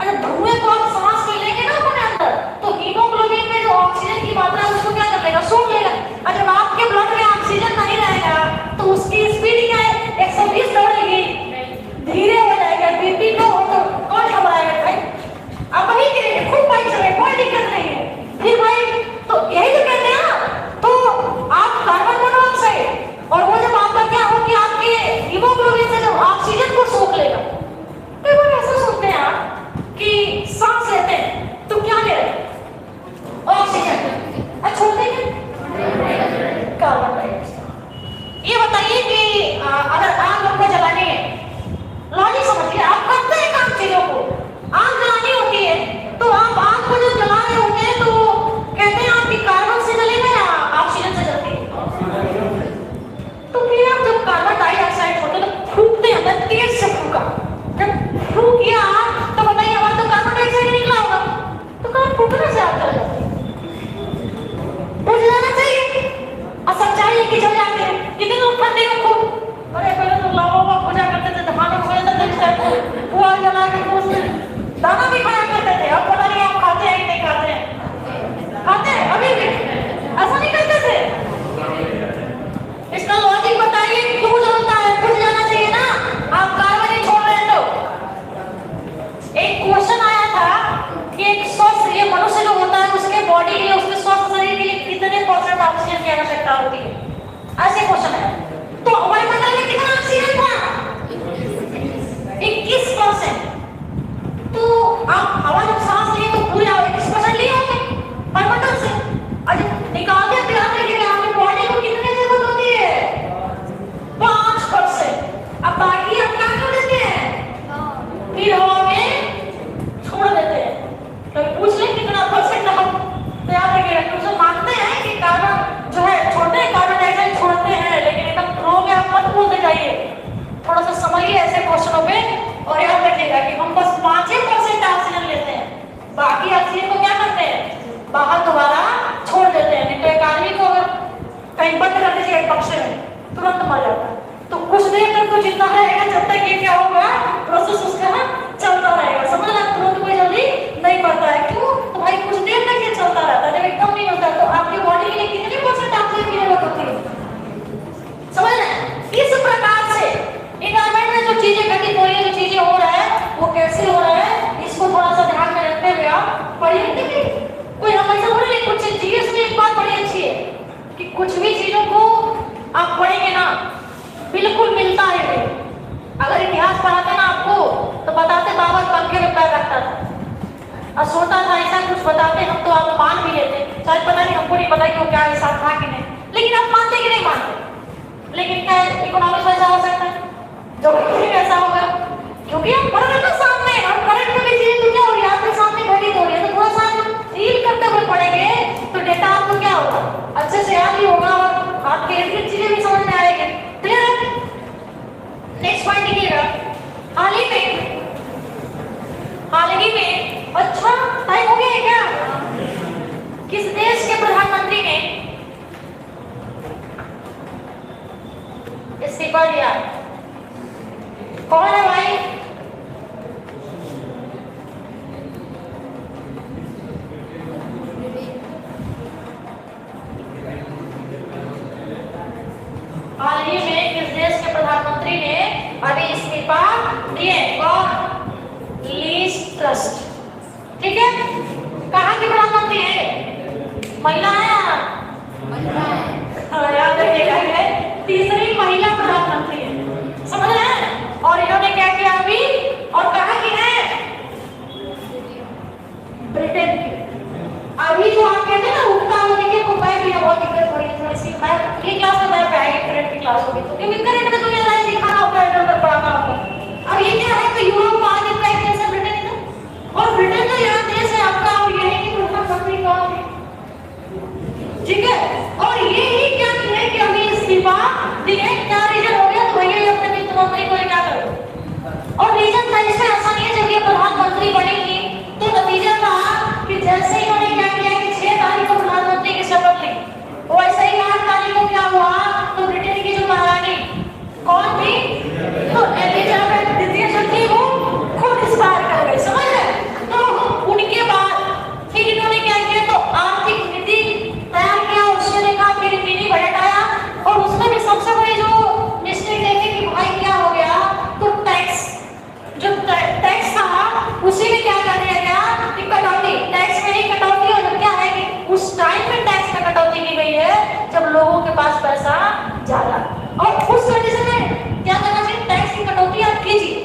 अगर धुएं को आप सांस में लेंगे ना अपने अंदर तो हीमोग्लोबिन में जो ऑक्सीजन की मात्रा है उसको क्या कर लेगा, सोख लेगा। और जब आपके ब्लड में ऑक्सीजन नहीं रहेगा तो उसकी स्पीड क्या है, 120 दौड़ेगी, धीरे हो जाएगा, बीपी लो हो तो कौन घबराएगा भाई, आप वही करेंगे, खूब बाइक चलाएं, कोई दिक्कत नहीं है। फिर भाई तो यही तो कहते हैं ना, तो आप कार्बन मोनोऑक्साइड और वो जब आपका क्या हो कि आपके हीमोग्लोबिन से जब ऑक्सीजन को सोख लेगा, तो वो ऐसा सोचते हैं आप कि सांस लेते हैं तो क्या ले रहे हैं, ऑक्सीजन, और छोड़ते हैं कार्बन डाइऑक्साइड। ये बताइए कि अगर आग हमको जलानी है, लॉजिक समझिए, आप करते हैं काम चीजों को, आग जलानी होती है तो आप आग को जब जला रहे होते हैं तो कहते हैं आपकी कार्बन से जलेगा या ऑक्सीजन से जलती है, तो फिर आप जब कार्बन डाइऑक्साइड होते हैं तो फूकते हैं, तेज से फूका, जब फूक किया तो बताइए हमारा तो कार्बन डाइऑक्साइड निकला होगा, तो कार्बन फूकने से आग जल जाती है, बुझ जाना चाहिए। और सच्चाई है कि जल जाते हैं, कितने लोग ठंडे में खूब, अरे पहले तो लावा पूजा करते थे, धान वो जला के दाना भी खाया करते थे, अब पता नहीं आप खाते हैं कि नहीं खाते हैं, खाते हैं अभी भी, ऐसा नहीं करते थे। इसका लॉजिक बताइए क्यों जलता है, बुझ जाना चाहिए ना, आप कार्बन ही छोड़ रहे हैं तो। एक क्वेश्चन आया था कि एक स्वस्थ, ये मनुष्य जो होता उसके बॉडी के लिए, उसके स्वस्थ शरीर के लिए कितने % ऑक्सीजन की आवश्यकता होती है? ऐसे क्वेश्चन है। तो वायुमंडल में कितना ऑक्सीजन था? 21%। तो आप हवा जब सांस लिए तो पूरे 21% लिए होंगे वायुमंडल से, और जब निकालते हैं ध्यान रखिएगा आपकी बॉडी को कितने जरूरत होती है? 5%। अब बाकी हम क्या कर देते हैं? फिर हवा में छोड़ देते हैं। तो पूछ लें कितना % हम याद रखिएगा, क्योंकि मानते हैं कि कार्बन जो है छोड़ते हैं, कार्बन डाइऑक्साइड छोड़ते हैं, लेकिन एकदम रो में आप मत बोलते जाइए, थोड़ा सा समझिए ऐसे क्वेश्चनों पे। और याद रखिएगा कि हम बस 5% ऑक्सीजन लेते हैं, बाकी ऑक्सीजन को क्या करते हैं? बाहर दोबारा छोड़ देते हैं। नहीं तो एक आदमी को अगर कहीं बंद कर दीजिए एक बक्से में, तुरंत मर जाता है। तो कुछ देर तक तो जितना रहेगा, जब तक ये क्या होगा, प्रोसेस उसका ना चलता रहेगा। समझ ना, तुरंत कोई जल्दी नहीं पड़ता है। क्यों? तो भाई कुछ देर तक ये चलता रहता है। जब एकदम नहीं होता तो आपकी बॉडी के लिए कितने % ऑक्सीजन की जरूरत होती है? समझ रहे हैं? इस प्रकार से एनवायरमेंट में जो चीजें घटित हो रही है, जो चीजें हो रहा है, वो कैसे हो रहा है, इसको थोड़ा सा ध्यान में रखते हुए आप पढ़िए। कोई हमेशा बोले कुछ जीएस में एक बात बड़ी अच्छी है कि कुछ भी चीजों को आप पढ़ेंगे ना, बिल्कुल मिलता है नहीं। अगर इतिहास पढ़ाते ना आपको तो बताते बाबर पंखे में पैर रखता था और सोता था, ऐसा कुछ बताते हम तो आप मान भी लेते। शायद पता नहीं, हमको नहीं पता कि वो क्या ऐसा था कि नहीं, लेकिन आप मानते कि नहीं मानते। लेकिन क्या इकोनॉमिक्स वैसा हो सकता है? ज्योग्राफी ऐसा होगा, क्योंकि हम पढ़ रहे ना सामने, हम करंट में भी चीज दुनिया और आपके सामने घटित हो रही है। तो थोड़ा सा फील करते हुए पढ़ेंगे तो डेटा आपको क्या होगा, अच्छे से याद भी होगा और आपके इर्द चीजें भी समझ में आएगी। क्लियर है? नेक्स्ट पॉइंट लिखिएगा। हाल ही में, अच्छा टाइम हो गया है क्या? किस देश के प्रधानमंत्री ने इस्तीफा दिया? कौन है भाई? हाल ही में किस देश के प्रधानमंत्री ने अभी इस्तीफा दिए? कौन? Lease trust. ठीक है, कहाँ के प्रधानमंत्री है? महिला है? याद रखिएगा, तीसरी महिला प्रधानमंत्री है। समझ रहे हैं? और इन्होंने क्या किया अभी, और कहाँ की है? ब्रिटेन की। अभी जो आप कहते हैं ना उठता हुआ, देखिए को मैं भी बहुत दिक्कत हो रही है थोड़ी सी। मैं ये क्लास में मैं पढ़ाई करंट की क्लास होगी तो क्योंकि करंट में तो ये लाइन दिखाना होता है, इधर उधर पढ़ाना होता है। अब ये क्या है, तो यूरोप आज इतना एक्टिव है ब्रिटेन इधर, और ब्रिटेन का यहाँ देश है आपका, और ये है कि प्रधानमंत्री कौन है? ठीक है, और ये ही क्या है कि अभी इस्तीफा दिए। क्या रीजन हो गया? तो भैया अपने वित्त मंत्री को क्या करो। और रीजन था इसमें ऐसा नहीं है, जब ये प्रधानमंत्री बनेगी तो नतीजा था कि जैसे ही उन्होंने क्या किया कि 6 तारीख को प्रधानमंत्री की शपथ ली, वैसे ही 8 तारीख को क्या हुआ, तो ब्रिटेन की जो महारानी कौन थी, तो एलिजाबेथ द्वितीय जो थी वो खुद एक्सपायर कर गई। समझ रहे? तो उनके बाद फिर इन्होंने क्या किया, तो आर्थिक नीति तैयार किया, उससे देखा, फिर मिनी बजट आया, और उसमें भी सबसे बड़ी जो मिस्टेक देखी कि भाई क्या हो गया, तो टैक्स जो टैक्स था उसी में क्या कर दिया गया कि कटौती, टैक्स में ही कटौती। और क्या है कि उस टाइम में टैक्स में कटौती की गई है जब लोगों के पास पैसा ज्यादा, और उस कंडीशन में क्या करना चाहिए, टैक्स की कटौती आप कीजिए।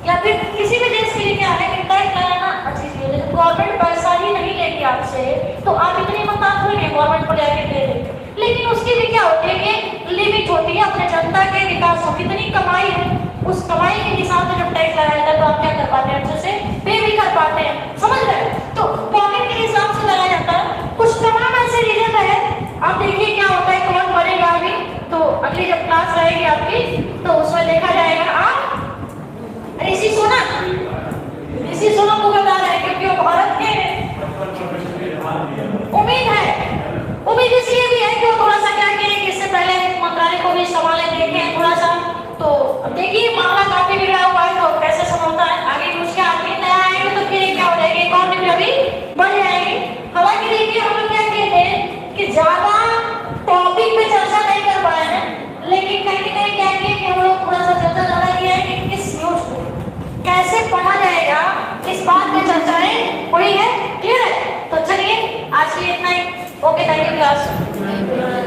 या फिर किसी भी देश के लिए क्या है कि टैक्स लगाना अच्छी चीज है, लेकिन गवर्नमेंट पैसा ही नहीं लेगी आपसे तो आप इतनी मदद थोड़ी नहीं गवर्नमेंट को जाके दे देंगे। लेकिन उसकी भी क्या होती है कि लिमिट होती है, अपने जनता के विकास को कितनी कमाई है उस कमाई के हिसाब से जब टैक्स लगाया जाता है तो आप क्या कर पाते हैं, अच्छे से पे भी कर पाते हैं। समझ रहे? तो पॉकेट के हिसाब से लगाया जाता है। कुछ तमाम ऐसे रीजन है, आप देखिए क्या होता है, कौन बनेगा अभी, तो अगली जब क्लास रहेगी आपकी तो उसमें देखा जाएगा। आप ऋषि सोना को बता रहे हैं क्योंकि वो भारत के उम्मीद इसलिए भी है कि वो थोड़ा सा क्या किए कि इससे पहले मंत्रालय को भी संभाले देखे हैं थोड़ा सा। तो देखिए मामला काफी बिगड़ा हुआ है, तो कैसे संभलता है आगे उसके आदमी नया आएंगे तो फिर क्या हो जाएगी, इकोनॉमी अभी बढ़ जाएगी। हालांकि देखिए हम लोग क्या किए थे कि ज्यादा टॉपिक पे चर्चा नहीं कर पाए हैं, लेकिन कहीं ना कहीं क्या किए कि हम लोग थोड़ा सा चर्चा ज्यादा किया है कि इस न्यूज को कैसे पढ़ा जाएगा, इस बात पे चर्चाएं हुई है। क्लियर है? तो चलिए आज के लिए इतना ही। Okay, thank you class.